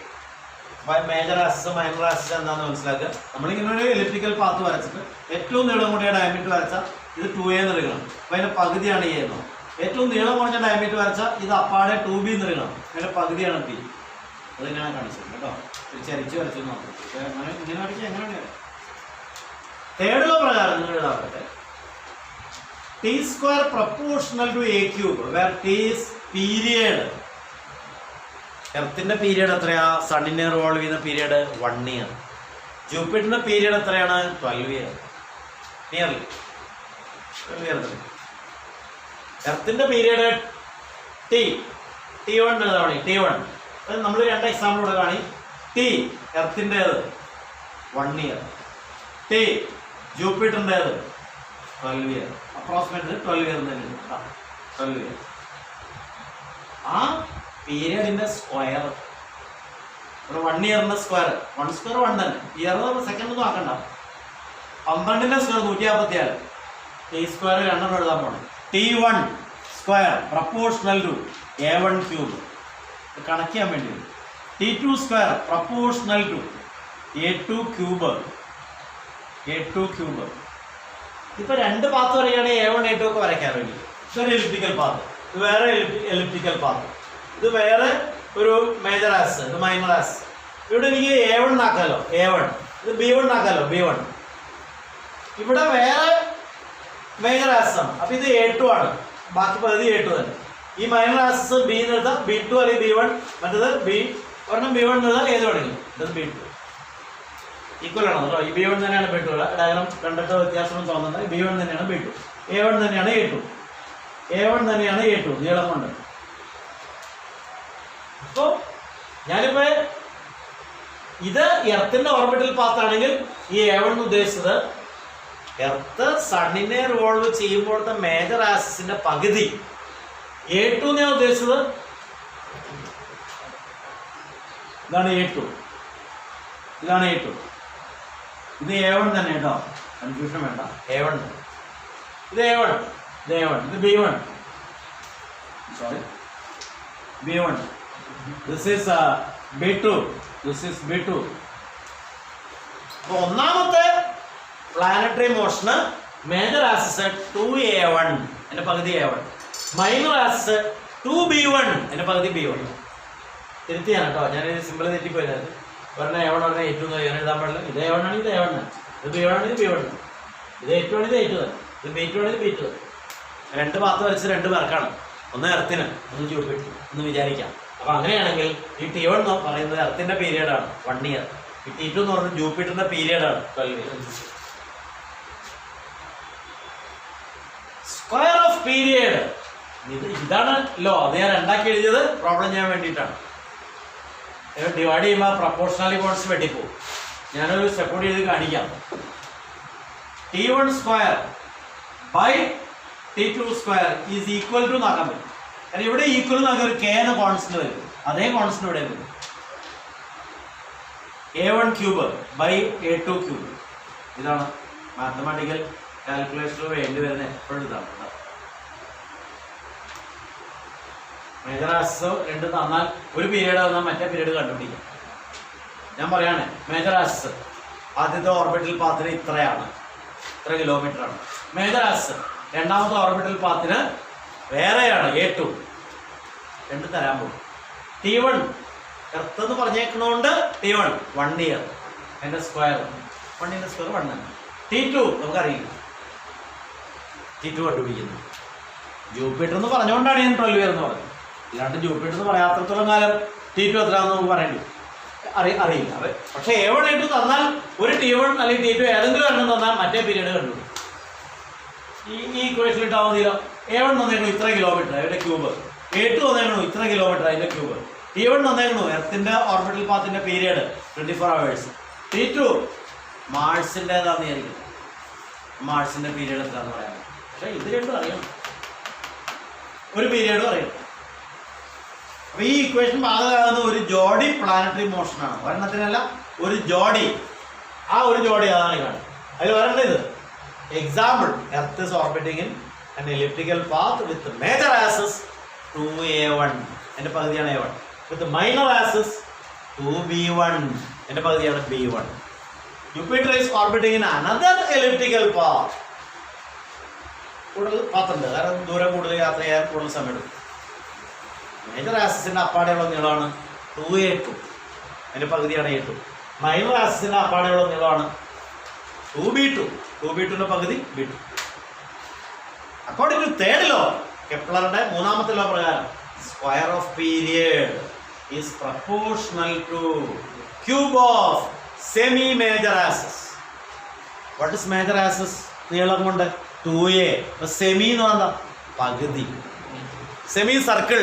മേജർ ആക്സിസ് മൈനർ ആക്സിസ് എന്താണെന്ന് മനസ്സിലാക്കുക. നമ്മളിങ്ങനെ ഒരു എലിപ്റ്റിക്കൽ പാത്ത് വരച്ചിട്ട് ഏറ്റവും നീളം കൂടിയ ഡയമീറ്റർ വരച്ചാൽ ഇത് 2a എന്ന് എടുക്കണം. അപ്പോൾ അതിൻ്റെ പകുതിയാണ് a എന്ന്. ഏറ്റവും നീളം കുറഞ്ഞ ഡയമീറ്റർ വരച്ചാൽ ഇത് അപ്പാടെ 2b എന്ന് എടുക്കണം. അതിൻ്റെ പകുതിയാണ് p. അത് ഞാൻ കാണിച്ചത് കേട്ടോ. ചരിച്ച് വരച്ചു നോക്കാം. ഇങ്ങനെ വരച്ചാൽ എങ്ങനെയാണ് തേർഡ് ലോ പ്രകാരം നിങ്ങൾ എഴുതാറുണ്ട് T² proportional to a³ where T is period. എർത്തിന്റെ പീരിയഡ് എത്രയാ? സണ്ണിനെ റിവോൾവ് ചെയ്യുന്ന പീരിയഡ് 1 ഇയർ. ജൂപ്പിറ്ററിന്റെ പീരിയഡ് എത്രയാണ്? 12 ഇയർ. Nearly 12 year. എർത്തിന്റെ പീരിയഡ് T1 എഴുതാണ്. T1 നമ്മൾ 2 എക്സാമ്പിളോടെ കാണി. T എർത്തിൻ്റെത് 1 ഇയർ. T ജൂപ്പിറ്ററിൻ്റെത് 12 ഇയർ. അപ്രോക്സിമേറ്റ്ലി 12 ഇയർ തന്നെയാണ്. 12 ഇയർ. ആ പീരിയഡിന്റെ സ്ക്വയർ ഒരു 1 ഇയറിന്റെ സ്ക്വയർ. 1 സ്ക്വയർ 1 തന്നെ. ഇയർ സെക്കൻഡ് ഒന്നും ആക്കണ്ട. 12ന്റെ സ്ക്വയർ 156. T² 2 എഴുതാൻ പോകണം. T1 square proportional to A1³ കണക്ക് ചെയ്യാൻ വേണ്ടി. T2 square proportional to A2³ A2³. ഇപ്പൊ 2 പാത്ത് വരെയാണ് A1 A2 ഒക്കെ വരയ്ക്കാൻ വേണ്ടി. ഇതൊരു എലിപ്റ്റിക്കൽ പാത്ത്, ഇത് വേറെ എലിപ്റ്റിക്കൽ പാത്ത്, ഇത് വേറെ ഒരു മേജർ ആക്സിസ്, ഇത് മൈനർ ആക്സിസ്. ഇവിടെ എനിക്ക് A1 ആക്കാലോ, A1. ഇത് B1 ആക്കാലോ, B1. ഇവിടെ വേറെ മേജർ ആക്സിസ് ആണ്. അപ്പൊ ഇത് A2 ആണ്. ബാക്കി പകുതി A2 തന്നെ. ഈ മൈനർ ആക്സിസ് B എന്ന് എഴുതാം, B2 അല്ലെങ്കിൽ B1. മറ്റേത് ഒരെണ്ണം B1 എന്ന് എഴുതാം, ഏത് വേണമെങ്കിലും. ഇത് B2 ഈക്വൽ ആണ് കേട്ടോ. ഈ B1 തന്നെയാണ് B2. ഡയഗ്രാം കണ്ടിട്ട് വ്യത്യാസം തോന്നുന്നത്. B1 തന്നെയാണ് B2. A1 തന്നെയാണ് A2. A1 തന്നെയാണ് A2 നീളം കൊണ്ട്. അപ്പോൾ ഞാനിപ്പോ ഇത് എർത്തിന്റെ ഓർബിറ്റൽ പാത്ത് ആണെങ്കിൽ ഈ A1 ഉദ്ദേശിച്ചത് എർത്ത് സണ്ണിനെ റിവോൾവ് ചെയ്യുമ്പോഴത്തെ മേജർ ആക്സിസിന്റെ പകുതി. A2 ഞാൻ ഉദ്ദേശിച്ചത് ഇതാണ് A2. ഇതാണ് A2. ഇത് A1 തന്നെ കേട്ടോ, കൺഫ്യൂഷൻ വേണ്ട. A1 ഇത് A1, ഇത് A1, ഇത് B1. Sorry, B1. This is B2. This is B2. അപ്പോൾ ഒന്നാമത്തെ പ്ലാനറ്ററി മോഷന് മേജർ ആക്സിസ് 2A1 എൻ്റെ പകുതി A1, മൈനർ ആക്സിസ് 2B1 എൻ്റെ പകുതി B1. തിരുത്തിയാണ് കേട്ടോ, ഞാൻ സിമ്പിൾ തെറ്റിപ്പോയത്. പറഞ്ഞ A1 പറഞ്ഞ A2 എന്ന് ഞാൻ എഴുതാൻ പാടില്ല. ഇത് A1 ആണ്, ഇത് A1 ആണ്, ഇത് B1 ആണ്, ഇത് B1 ആണ്, ഇത് A2 ആണ്, ഇത് A2 ആണ്, ഇത് B2 ആണ്, ഇത് B2 ആണ്. 2 പാത്ത് വരച്ച് 2 പേർക്കാണ്. ഒന്ന് എർത്തിന്, ഒന്ന് ജൂപ്പിറ്റർ എന്ന് വിചാരിക്കാം. അപ്പൊ അങ്ങനെയാണെങ്കിൽ ഈ T1 എന്ന് പറയുന്നത് എർത്തിന്റെ പീരിയഡാണ് 1 ഇയർ. ഈ T2 എന്ന് പറയുന്നത് ജൂപ്പിറ്ററിന്റെ പീരിയഡാണ് 12 ഇയർ. സ്ക്വയർ ഓഫ് പീരിയഡ് ഇതാണ് ലോ. അത് ഞാൻ ഉണ്ടാക്കി എഴുതിയത് പ്രോബ്ലം ചെയ്യാൻ വേണ്ടിയിട്ടാണ്. ഡിവൈഡ് ചെയ്യുമ്പോൾ പ്രപ്പോർഷണാലിറ്റി കോൺസ് വെട്ടിപ്പോവും. ഞാനൊരു സ്റ്റെപ്പ് കൂടി എഴുതി കാണിക്കാം. T1 square by T2 square is equal to നോക്കാൻ പറ്റും. കാരണം ഇവിടെ ഈക്വൽ നോക്കാൻ ഒരു k എന്ന കോൺസ്റ്റന്റ് വരും. അതേ കോൺസ്റ്റന്റ് ഇവിടെ വരും. A1 cube by A2 cube. ഇതാണ് മാത്തമാറ്റിക്കൽ കാൽക്കുലേഷന് വേണ്ടി വരുന്ന എപ്പോഴും ഇതാണ്. മേജർ ആക്സസ് രണ്ട് തന്നാൽ ഒരു പീരീഡ് തന്നാൽ മറ്റേ പീരീഡ് കണ്ടുപിടിക്കാം. ഞാൻ പറയാണ് മേജർ ആക്സസ് ആദ്യത്തെ ഓർബിറ്റൽ പാത്തിന് ഇത്രയാണ്, ഇത്ര കിലോമീറ്റർ ആണ്. മേജർ ആക്സസ് രണ്ടാമത്തെ ഓർബിറ്റൽ പാത്തിന് വേറെയാണ് A2 രണ്ട് തരാൻ പോകും. T1 എർത്ത് എന്ന് പറഞ്ഞേക്കണോണ്ട് T1 1 ഇയർ എൻ്റെ സ്ക്വയർ 1 × സ്ക്വയർ 1 ആണ്. T2 നമുക്കറിയില്ല, T2 കണ്ടുപിടിക്കുന്നു. ജൂപ്പിറ്റർ എന്ന് പറഞ്ഞുകൊണ്ടാണ് ഞാൻ 12 ഇയർ എന്ന് പറഞ്ഞത്. അല്ലാണ്ട് ജൂപ്പിറ്റർ എന്ന് പറയാത്രത്തോളം കാലം T2 എത്രയാണെന്ന് നമുക്ക് പറയേണ്ടി അറിയില്ല. പക്ഷേ A1 A2 തന്നാൽ ഒരു T1 അല്ലെങ്കിൽ T2 ഏതെങ്കിലും എണ്ണം തന്നാൽ മറ്റേ പീരീഡ് കണ്ടു. ഈ ഇക്വേഷൻ ഇട്ടാൽ മതിയല്ലോ. A1 തന്നേക്കണു ഇത്ര കിലോമീറ്റർ അതിൻ്റെ ക്യൂബ്, A2 തന്നേക്കണു ഇത്ര കിലോമീറ്റർ അതിൻ്റെ ക്യൂബ്, T1 തന്നേക്കണു എർത്തിൻ്റെ ഓർബിറ്റൽ പാത്തിൻ്റെ പീരീഡ് 24 hours, T2 മാർസിൻ്റെതാന്ന് വിചാരിക്കും, മാർസിൻ്റെ പീരീഡ് എത്രയാണെന്ന് പറയാം. പക്ഷേ ഇത് രണ്ടും അറിയണം, ഒരു പീരീഡും അറിയണം. അപ്പോൾ ഈ ഇക്വേഷൻ ബാധകമാകുന്ന ഒരു ജോഡി പ്ലാനറ്ററി മോഷനാണ്, ഒരെണ്ണത്തിനല്ല ഒരു ജോഡി. ആ ഒരു ജോഡി അതാണ് കാണുന്നത്. അതിൽ വരേണ്ടത് ഇത് example earth is orbiting in an elliptical path with major axis 2a1 എൻ്റെ പകുതിയാണ് A1, with minor axis 2b1 എൻ്റെ പകുതിയാണ് B1. Jupiter is orbiting in another elliptical path. കൂടുതൽ പാത്തുണ്ട്, കാരണം ദൂരം കൂടുതൽ യാത്ര ചെയ്യാൻ കൂടുതൽ സമയം എടുക്കും. മേജർ ആക്സിസിൻ്റെ അപ്പാടെയുള്ള നീളമാണ് 2a2 അതിൻ്റെ പകുതിയാണ് A2. മൈനർ ആക്സിസിൻ്റെ അപ്പാടെയുള്ള നീളമാണ് 2b2 2b2ൻ്റെ പകുതി B2. According to third law, കെപ്ലറുടെ മൂന്നാമത്തെ ലോ പ്രകാരം square of period is proportional to cube of semi major axis. What is major axis? നീളം കൊണ്ട് 2a. സെമി എന്ന് പറഞ്ഞാൽ പകുതി. സെമി സർക്കിൾ,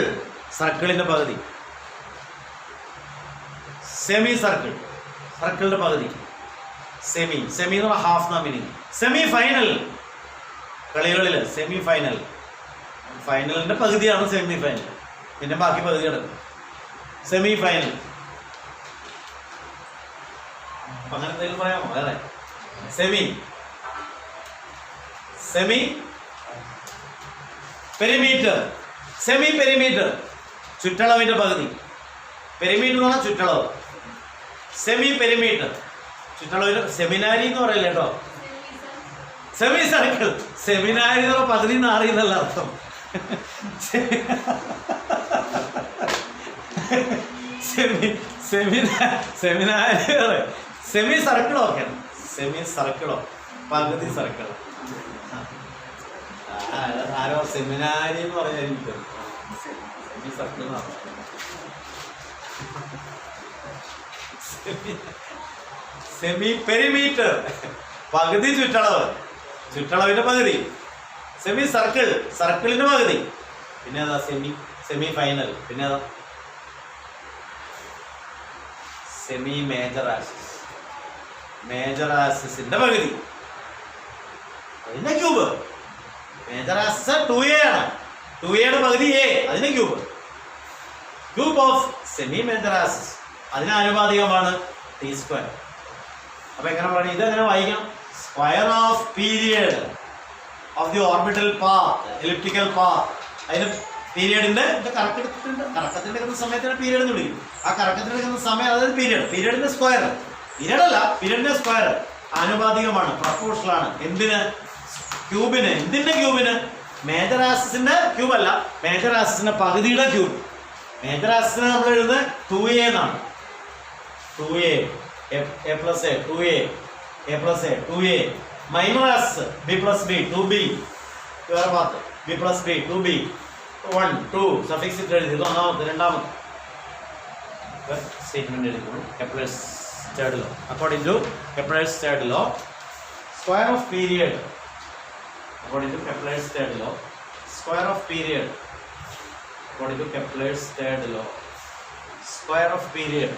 സർക്കിളിൻ്റെ പകുതി. സെമി സർക്കിൾ, സർക്കിളിൻ്റെ പകുതി. സെമി സെമി എന്ന് പറഞ്ഞാൽ ഹാഫ് എന്ന മീനിങ്. സെമി ഫൈനൽ കളികളിൽ സെമി ഫൈനൽ, ഫൈനലിൻ്റെ പകുതിയാണ് സെമി ഫൈനൽ, പിന്നെ ബാക്കി പകുതി കിടക്കും. സെമി ഫൈനൽ അങ്ങനെ എന്തെങ്കിലും പറയാമോ? വേറെ semi semi perimeter, semi perimeter ചുറ്റളവിൻ്റെ പകുതി. പെരിമീറ്റർ എന്ന് പറഞ്ഞാൽ ചുറ്റളവ്. സെമി പെരിമീറ്റർ ചുറ്റളവിൻ്റെ, സെമിനാരി എന്ന് പറയില്ല കേട്ടോ, സെമി സർക്കിൾ. സെമിനാരി എന്ന് പറഞ്ഞാൽ പകുതി നാറി എന്നല്ല അർത്ഥം. സെമിനാരി സെമി സർക്കിളോ ഒക്കെ, സെമി സർക്കിളോ പകുതി സർക്കിളോ. ആരോ സെമിനാരി എന്ന് പറഞ്ഞായിരിക്കും സെമി സർക്കിൾ എന്ന് പറഞ്ഞു. സെമി പെരിമീറ്റർ പകുതി ചുറ്റളവ്, ചുറ്റളവിൻ്റെ പകുതി. സെമി സർക്കിൾ, സർക്കിളിൻ്റെ പകുതി. പിന്നെ അതാ സെമി ഫൈനൽ. പിന്നെ അതാ സെമി മേജർ ആക്സിസ്, മേജർ ആക്സിസിൻ്റെ പകുതി അതിൻ്റെ ക്യൂബ്. മേജർ ആക്സിസ് 2a ആണ്, 2aയുടെ പകുതി A, അതിൻ്റെ cube. Cube of semi major axis അതിന് ആനുപാതികമാണ് T². അപ്പോൾ എങ്ങനെ പറയണം? ഇതെങ്ങനെ വായിക്കണം? Square of period of the orbital path, elliptical path. അതിന് പീരിയഡിൻ്റെ കറക്കത്തിൻ്റെ സമയത്തിന് പീരിയഡ് എന്ന് വിളിക്കും. ആ കറക്കത്തിനെടുക്കുന്ന സമയം അതായത് പീരിയഡ്, പീരിയഡിൻ്റെ സ്ക്വയർ, പീരിയഡല്ല പീരിയഡിൻ്റെ സ്ക്വയർ ആനുപാതികമാണ്, പ്രപ്പോർഷണലാണ്. എന്തിന്? ക്യൂബിന്. എന്തിൻ്റെ ക്യൂബിന്? മേജർ ആക്സിസിൻ്റെ ക്യൂബ് അല്ല, മേജർ ആക്സിസിൻ്റെ പകുതിയുടെ ക്യൂബ്. മേജർ ആക്സിസിനെ നമ്മൾ എഴുതുന്നത് 2a എന്നാണ്. 2a A plus A 2a A plus A 2a. Minor axis B plus B 2b, വേറെ path B plus B 2b 1 2 suffix ഇട്ട് എഴുതി. ഇത് ഒന്നാമത്തെ. രണ്ടാമത്തെ സ്റ്റേറ്റ്മെന്റ് എഴുതിക്കോളൂ. Kepler's third law. According to Kepler's third law, square of period, according to Kepler's third law, square of period, according to Kepler's third law, square of period,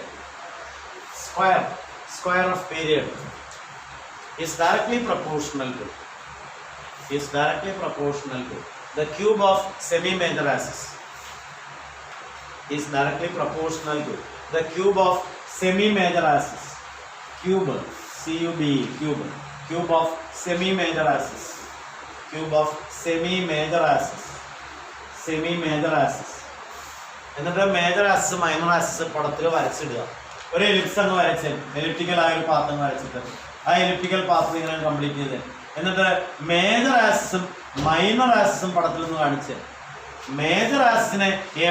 square of period is directly proportional to is directly proportional to the cube of semi-major axis. Is directly proportional to the cube of semi-major axis. Cube, C-U-B-E, cube. Cube of semi-major axis. Cube of semi-major axis. Semi-major axis. എന്നിട്ട് major axis minor axis പടത്തിൽ വരച്ചിടുക. ഒരു ellipse അങ്ങ് വരച്ച് elliptical ആയ ഒരു path അങ്ങ് വരച്ചിട്ട് ആ എലിപ്റ്റിക്കൽ പാത്ത് ഇങ്ങനെ കംപ്ലീറ്റ് ചെയ്ത് എന്നിട്ട് മേജർ ആക്സിസും മൈനർ ആക്സിസും പടത്തിൽ നിന്ന് കാണിച്ച് മേജർ ആക്സിസിനെ A+A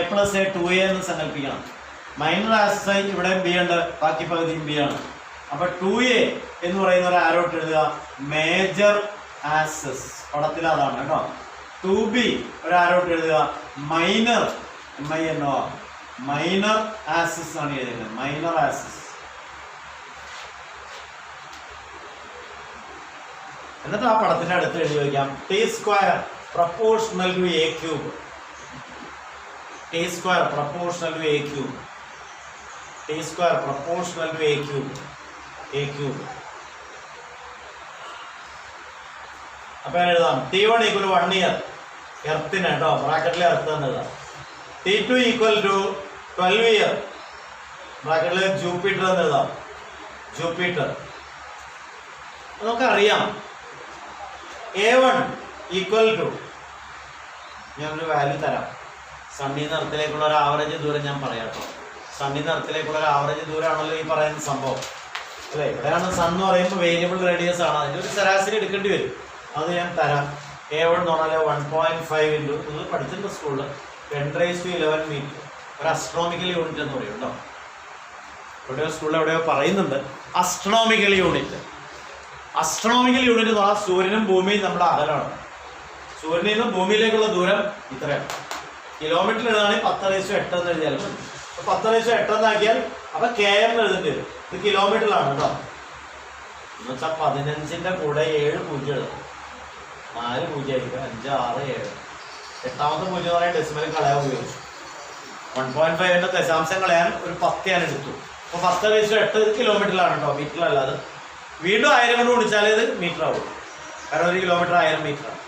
2A എന്ന് സങ്കല്പിക്കണം. മൈനർ ആക്സിസ് ഇവിടെ ബി ഉണ്ട്, ബാക്കി പകുതിയും ബി ആണ്. അപ്പൊ 2A എന്ന് പറയുന്ന ഒരു ആരോട്ട് എഴുതുക. മേജർ ആക്സിസ് പടത്തിൽ അതാണ് കേട്ടോ. 2B ഒരു ആരോട്ട് എഴുതുക. മൈനർ മൈനർ ആക്സിസ് ആണ് എഴുതുന്നത്. Minor axis. എന്നിട്ട് ആ പടത്തിന്റെ അടുത്ത് എഴുതി വയ്ക്കാം T square proportional to A cube. T square proportional to A cube. T square proportional to A cube. A cube. അപ്പൊ എഴുതാം T1 ഈക്വൽ 1 ഇയർ എർത്തിന് കേട്ടോ, ബ്രാക്കറ്റിലെ എർത്ത് എന്ന് എഴുതാം. T2 ഈക്വൽ ടു 12 ഇയർ ബ്രാക്കറ്റിലെ ജൂപ്പിറ്റർ എന്ന് എഴുതാം. ജൂപ്പിറ്റർ. നമുക്കറിയാം A1 ഈക്വൽ ടു, ഞാനൊരു വാല്യൂ തരാം. സണ്ണിൽ നിന്ന് എർത്തിലേക്കുള്ള ഒരു ആവറേജ് ദൂരം ഞാൻ പറയാം കേട്ടോ. സണ്ണിൽ നിന്ന് എർത്തിലേക്കുള്ള ഒരു ആവറേജ് ദൂരമാണല്ലോ ഈ പറയുന്ന സംഭവം അല്ലേ. ഇവിടെയാണ് സൺ എന്ന് പറയുമ്പോൾ വേരിയബിൾ റേഡിയസ് ആണ്, അതിൻ്റെ ഒരു ശരാശരി എടുക്കേണ്ടി വരും. അത് ഞാൻ തരാം. A1 എന്ന് പറഞ്ഞാൽ 1.5 ഇൻറ്റു ഇത് പഠിച്ചിട്ടുണ്ട് സ്കൂളിൽ 10⁻11 മീറ്റർ. ഒരു അസ്ട്രോണോമിക്കൽ യൂണിറ്റ് എന്ന് പറയും കേട്ടോ. എവിടെയോ സ്കൂളിൽ എവിടെയോ പറയുന്നുണ്ട് അസ്ട്രോണോമിക്കൽ യൂണിറ്റ്. അസ്ട്രോണോമിക്കൽ യൂണിറ്റ് എന്ന് പറഞ്ഞാൽ സൂര്യനും ഭൂമിയും നമ്മുടെ അകലമാണ്. സൂര്യനിൽ നിന്നും ഭൂമിയിലേക്കുള്ള ദൂരം ഇത്രയാണ്. കിലോമീറ്റർ എഴുതാണെങ്കിൽ 10⁸ എന്ന് എഴുതിയാൽ മതി. 10⁸ എന്നാക്കിയാൽ അപ്പൊ km എഴുതേണ്ടി വരും. ഇത് കിലോമീറ്ററിലാണ് കേട്ടോ. എന്ന് വെച്ചാൽ 15ന്റെ കൂടെ 7 പൂജ്യം എഴുതാം. 4 പൂജ്യം ആയിരിക്കും. 5, 6, 7. 8ാമത്തെ പൂജ്യം എന്ന് പറയാൻ ഡെസിമൽ കളയാൻ ഉപയോഗിച്ചു. 1.5ന്റെ ദശാംശം കളയാൻ ഒരു 10 ഞാൻ എടുത്തു. അപ്പൊ 10⁸ കിലോമീറ്ററിലാണ് കേട്ടോ, മീറ്ററിലല്ലാതെ. വീണ്ടും 1000 കൊണ്ട് ഗുണിച്ചാൽ ഇത് മീറ്റർ ആവും. കാരണം 1 കിലോമീറ്റർ 1000 മീറ്റർ ആണ്.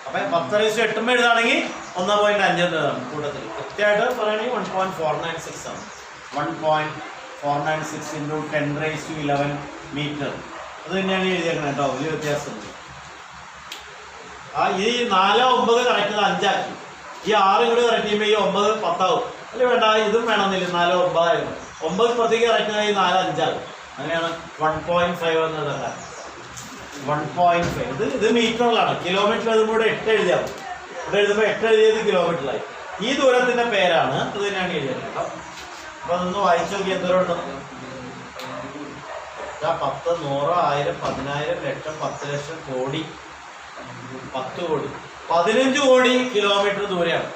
അപ്പൊ 10⁸ എഴുതാണെങ്കിൽ 1.5 എഴുതാം കൂട്ടത്തിൽ. കൃത്യമായിട്ട് പറയുകയാണെങ്കിൽ 1.496 ആണ്. 1.496 ഇൻറ്റു 10⁻11 മീറ്റർ. അത് തന്നെയാണ് എഴുതിയേക്കുന്നത് കേട്ടോ, വലിയ വ്യത്യാസമുണ്ട്. ഈ 4, 9 കറക്റ്റ് 5 ആക്കി. ഈ 6 കൂടി കറക്റ്റ് ചെയ്യുമ്പോൾ ഈ 9 10 ആവും. അല്ല വേണ്ട, ഇതും വേണമെന്നില്ല. 4, 9 ആയിരുന്നു. 9 ഇപ്പുറത്തേക്ക് കറക്റ്റ് ആയി 4, 5 ആകും. അങ്ങനെയാണ് 1.5 എന്ന് എഴുതാൻ. 1.5 ഇത് മീറ്ററിലാണ്. കിലോമീറ്റർ എഴുതുമ്പോൾ 8 എഴുതിയാൽ മതി. ഇവിടെ എഴുതുമ്പോൾ 8 എഴുതിയത് കിലോമീറ്ററിലായി. ഈ ദൂരത്തിന്റെ പേരാണ് ഇത് തന്നെയാണ് എഴുതിയത് കേട്ടോ. അപ്പൊ അതൊന്ന് വായിച്ചു നോക്കി എന്തോരം ഉണ്ട്. 10, 100, 1000, 10,000, ലക്ഷം, 10 ലക്ഷം, കോടി, 10 കോടി, 15 കോടി കിലോമീറ്റർ ദൂരെയാണ്.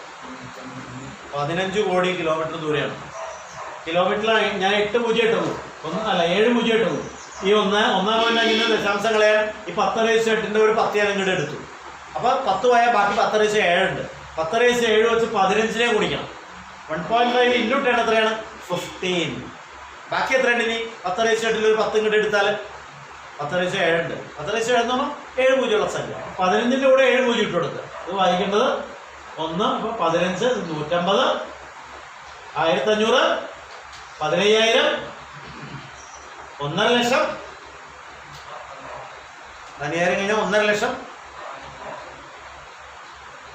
15 കോടി കിലോമീറ്റർ ദൂരെയാണ്. കിലോമീറ്ററിലാണ് ഞാൻ 8 പൂജ്യം ഇട്ടുള്ളൂ. 7 പൂജ്യം ഇട്ടുള്ളൂ. ഈ 1.5 ദശാംശം കളയാൻ ഈ 10⁸ ഒരു 10 ഞാൻ ഇങ്ങോട്ട് എടുത്തു. അപ്പൊ 10 പോയാൽ ബാക്കി 10⁸7 ഉണ്ട്. 10⁸7 വെച്ച് 15നെ കുടിക്കണം. 1.5 ഇൻറ്റു 10 എത്രയാണ്? 15. ബാക്കി എത്ര ഉണ്ട്? ഇനി 10⁸ ഒരു 10 ഇങ്ങോട്ട് എടുത്താൽ 10⁸7 ഉണ്ട്. 10⁸7 എന്ന് പറഞ്ഞാൽ 7 പൂജ്യമുള്ള സംഖ്യ. 15ന്റെ കൂടെ 7 പൂജ്യം ഇട്ട് കൊടുക്കുക. ഇത് വായിക്കേണ്ടത് 1. അപ്പൊ 15, 150, 1500, 15000, 1.5 ലക്ഷം. 1.5 കഴിഞ്ഞാൽ 1.5 ലക്ഷം,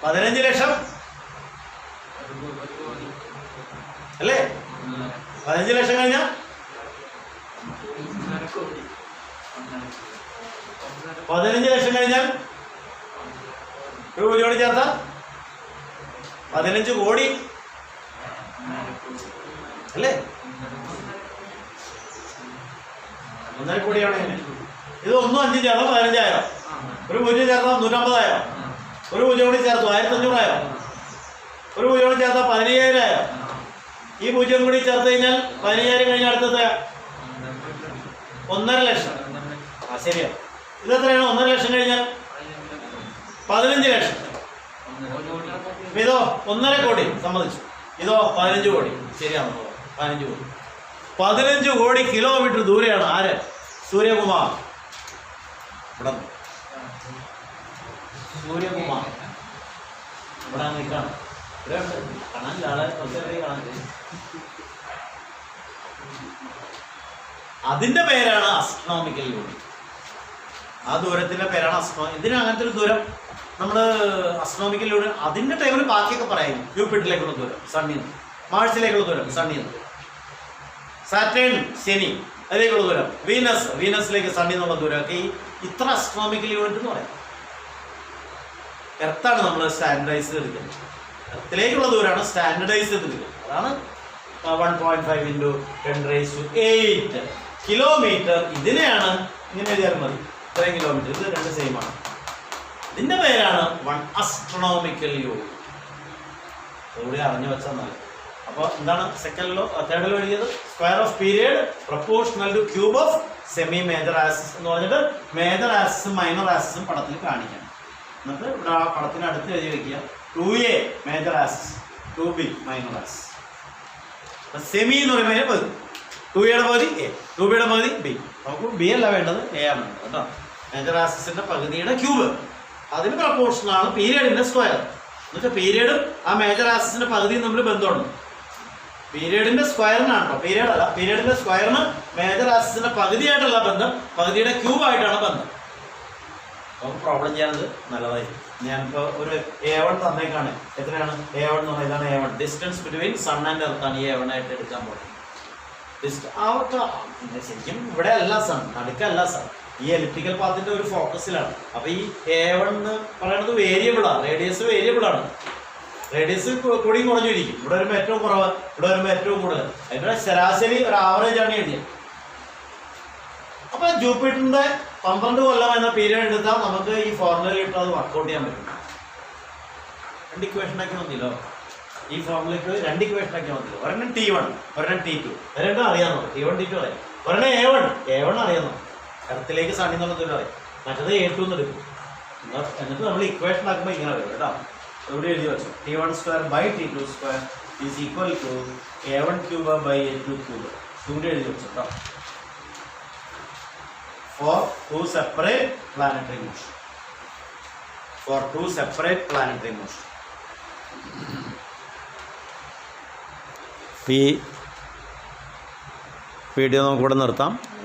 15 ലക്ഷം അല്ലേ? 15 ലക്ഷം കഴിഞ്ഞാൽ 15 ലക്ഷം കഴിഞ്ഞാൽ ഒരു കോടിയോട് ചേർത്താൽ 15 കോടി അല്ലേ? 1.5 കോടിയാണ്. ഇത് 1, 5 ചേർത്താൽ 15,000. ഒരു പൂജ്യം ചേർത്താൽ 150,000. ഒരു പൂജ്യം കൂടി ചേർത്തു 1500,000. ഒരു പൂജ്യം കൂടി ചേർത്താൽ 15,000. ഈ പൂജ്യം കൂടി ചേർത്ത് കഴിഞ്ഞാൽ 15,000 കഴിഞ്ഞാൽ അടുത്തത് 1.5 ലക്ഷം. ശരിയാ. ഇതെത്രയാണ്? 1.5 ലക്ഷം കഴിഞ്ഞാൽ 15 ലക്ഷം. ഇതോ 1.5 കോടി സമ്മതിച്ചു. ഇതോ 15 കോടി. ശരിയാണോ? 15 കോടി. 15 കോടി കിലോമീറ്റർ ദൂരെയാണ് ആര്? സൂര്യകുമാർ. ഇവിടെ സൂര്യകുമാർ ഇവിടെ നിൽക്കാണ്. ഇവിടെ ഉണ്ട്, കാണാനില്ല, ആളെ കുറച്ചേറെ കാണാനില്ല. അതിന്റെ പേരാണ് അസ്ട്രോണോമിക്കൽ യൂണിറ്റ്. ആ ദൂരത്തിന്റെ പേരാണ് ഇതിന് അങ്ങനത്തെ ഒരു ദൂരം നമ്മൾ അസ്ട്രോണോമിക്കൽ യൂണിറ്റ്. അതിന്റെ ടൈമിൽ ബാക്കിയൊക്കെ പറയും. ജൂപ്പിറ്ററിലേക്കുള്ള ദൂരം സണ്ണിൽ നിന്ന്, മാർസിലേക്കുള്ള ദൂരം സണ്ണിൽ നിന്ന്, സാറ്റേൺ ശനി അതിലേക്കുള്ള ദൂരം, വീനസിലേക്ക് സണ്ണിൽ നിന്നുള്ള ദൂരമൊക്കെ ഈ ഇത്ര അസ്ട്രോണോമിക്കൽ യൂണിറ്റ് എന്ന് പറയും. എർത്താണ് നമ്മൾ സ്റ്റാൻഡർഡൈസ് ചെയ്തെടുക്കുന്നത്. എർത്തിലേക്കുള്ള ദൂരമാണ് സ്റ്റാൻഡർഡൈസ് ചെയ്തെടുക്കുന്നത്. അതാണ് 1.5 × 10⁸ കിലോമീറ്റർ. ഇതിനെയാണ് ഇങ്ങനെ എഴുതിയാൽ മതി, ഇത്രയും കിലോമീറ്റർ. ഇത് രണ്ട് സെയിം ആണ്. ഇതിന്റെ പേരാണ് 1 അസ്ട്രോണോമിക്കൽ യൂണിറ്റ്. അതുകൂടി അറിഞ്ഞു വെച്ചാൽ മതി. അപ്പോൾ എന്താണ് തേർഡ് ലോ എഴുതിയത്? Square of period proportional to cube of semi major axis എന്ന് പറഞ്ഞിട്ട് മേജർ ആക്സിസും മൈനർ ആക്സിസും പടത്തിൽ കാണിക്കണം. എന്നിട്ട് ഇവിടെ ആ പടത്തിന് അടുത്ത് എഴുതി വെക്കുക 2A major axis, 2B minor axis. Semi എന്ന് പറയുമ്പോൾ പകുതി, 2A പകുതി A, 2B പകുതി B. നമുക്ക് B അല്ല വേണ്ടത്, A ആണ് വേണ്ടത് കേട്ടോ. മേജർ ആക്സിസിന്റെ പകുതിയുടെ ക്യൂബ്, അതിന് പ്രപ്പോർഷനാണ് പീരിയഡിന്റെ സ്ക്വയർ. എന്നുവെച്ചാൽ പീരിയഡും ആ മേജർ ആക്സിസിന്റെ പകുതിയും തമ്മിൽ ബന്ധമുണ്ട്. പീരിയഡിന്റെ സ്ക്വയറിനാണ് കേട്ടോ, പീരിയഡ് അല്ല, പീരിയഡിന്റെ സ്ക്വയറിന് മേജർ ആക്സിസിന്റെ പകുതിയായിട്ടുള്ള ബന്ധം പകുതിയുടെ ക്യൂബായിട്ടാണ് ബന്ധം. നമുക്ക് പ്രോബ്ലം ചെയ്യാനത് നല്ലതായിരിക്കും. ഞാനിപ്പോൾ ഒരു A1 തന്നേക്കാണ്. എത്രയാണ് A1 എന്ന് പറഞ്ഞാൽ? ഇതാണ് A1. Distance between sun and എർത്താണ് ഈ A1 ആയിട്ട് എടുക്കാൻ പോകുന്നത്. അവർക്ക് ശരിക്കും ഇവിടെ അല്ല സൺ, നടുക്കല്ല സൺ, ഈ എലിപ്റ്റിക്കൽ പാത്തിന്റെ ഒരു ഫോക്കസിലാണ്. അപ്പൊ ഈ A1 എന്ന് പറയുന്നത് വേരിയബിളാണ്, റേഡിയസ് വേരിയബിളാണ്. റേഡിയസ് കൂടിയും കുറഞ്ഞിരിക്കും. ഇവിടെ വരുമ്പോൾ ഏറ്റവും കുറവ്, ഇവിടെ വരുമ്പോൾ ഏറ്റവും കൂടുതൽ. അതിന്റെ ശരാശരി ഒരു ആവറേജ് ആണ് എഴുതിയത്. അപ്പൊ ജൂപ്പിറ്ററിന്റെ 12 കൊല്ലം എന്ന പീരിയഡ് എടുത്താൽ നമുക്ക് ഈ ഫോർമുലയിൽ ഇട്ട് അത് വർക്ക്ഔട്ട് ചെയ്യാൻ പറ്റും. 2 ഇക്വേഷൻ ആക്കി മതിയല്ലോ. ഈ ഫോർമുലയ്ക്ക് 2 ഇക്വേഷൻ ആക്കി മതിയല്ലോ. ഒരെണ്ണം T1, ഒരെണ്ണം T2. രണ്ടും അറിയാമോ? T1 T2 അറിയാം. ഒരെണ്ണം A1 അറിയാമോ? എർത്തിലേക്ക് സണ്ണിൽ നിന്നുള്ള ദൂരം അറിയാം. മറ്റത് A2 എന്ന് എടുക്കും. എന്നിട്ട് നമ്മൾ ഇക്വേഷൻ ആക്കുമ്പോൾ ഇങ്ങനെ വരും കേട്ടോ. ഇവിടെ എഴുതി വെച്ചു T1² T2² is equal to A1³ A2³. ഇവിടെ എഴുതി വെച്ചു കേട്ടോ. For two separate planetary motion. ഈ വീഡിയോ നമുക്ക് ഇവിടെ നിർത്താം.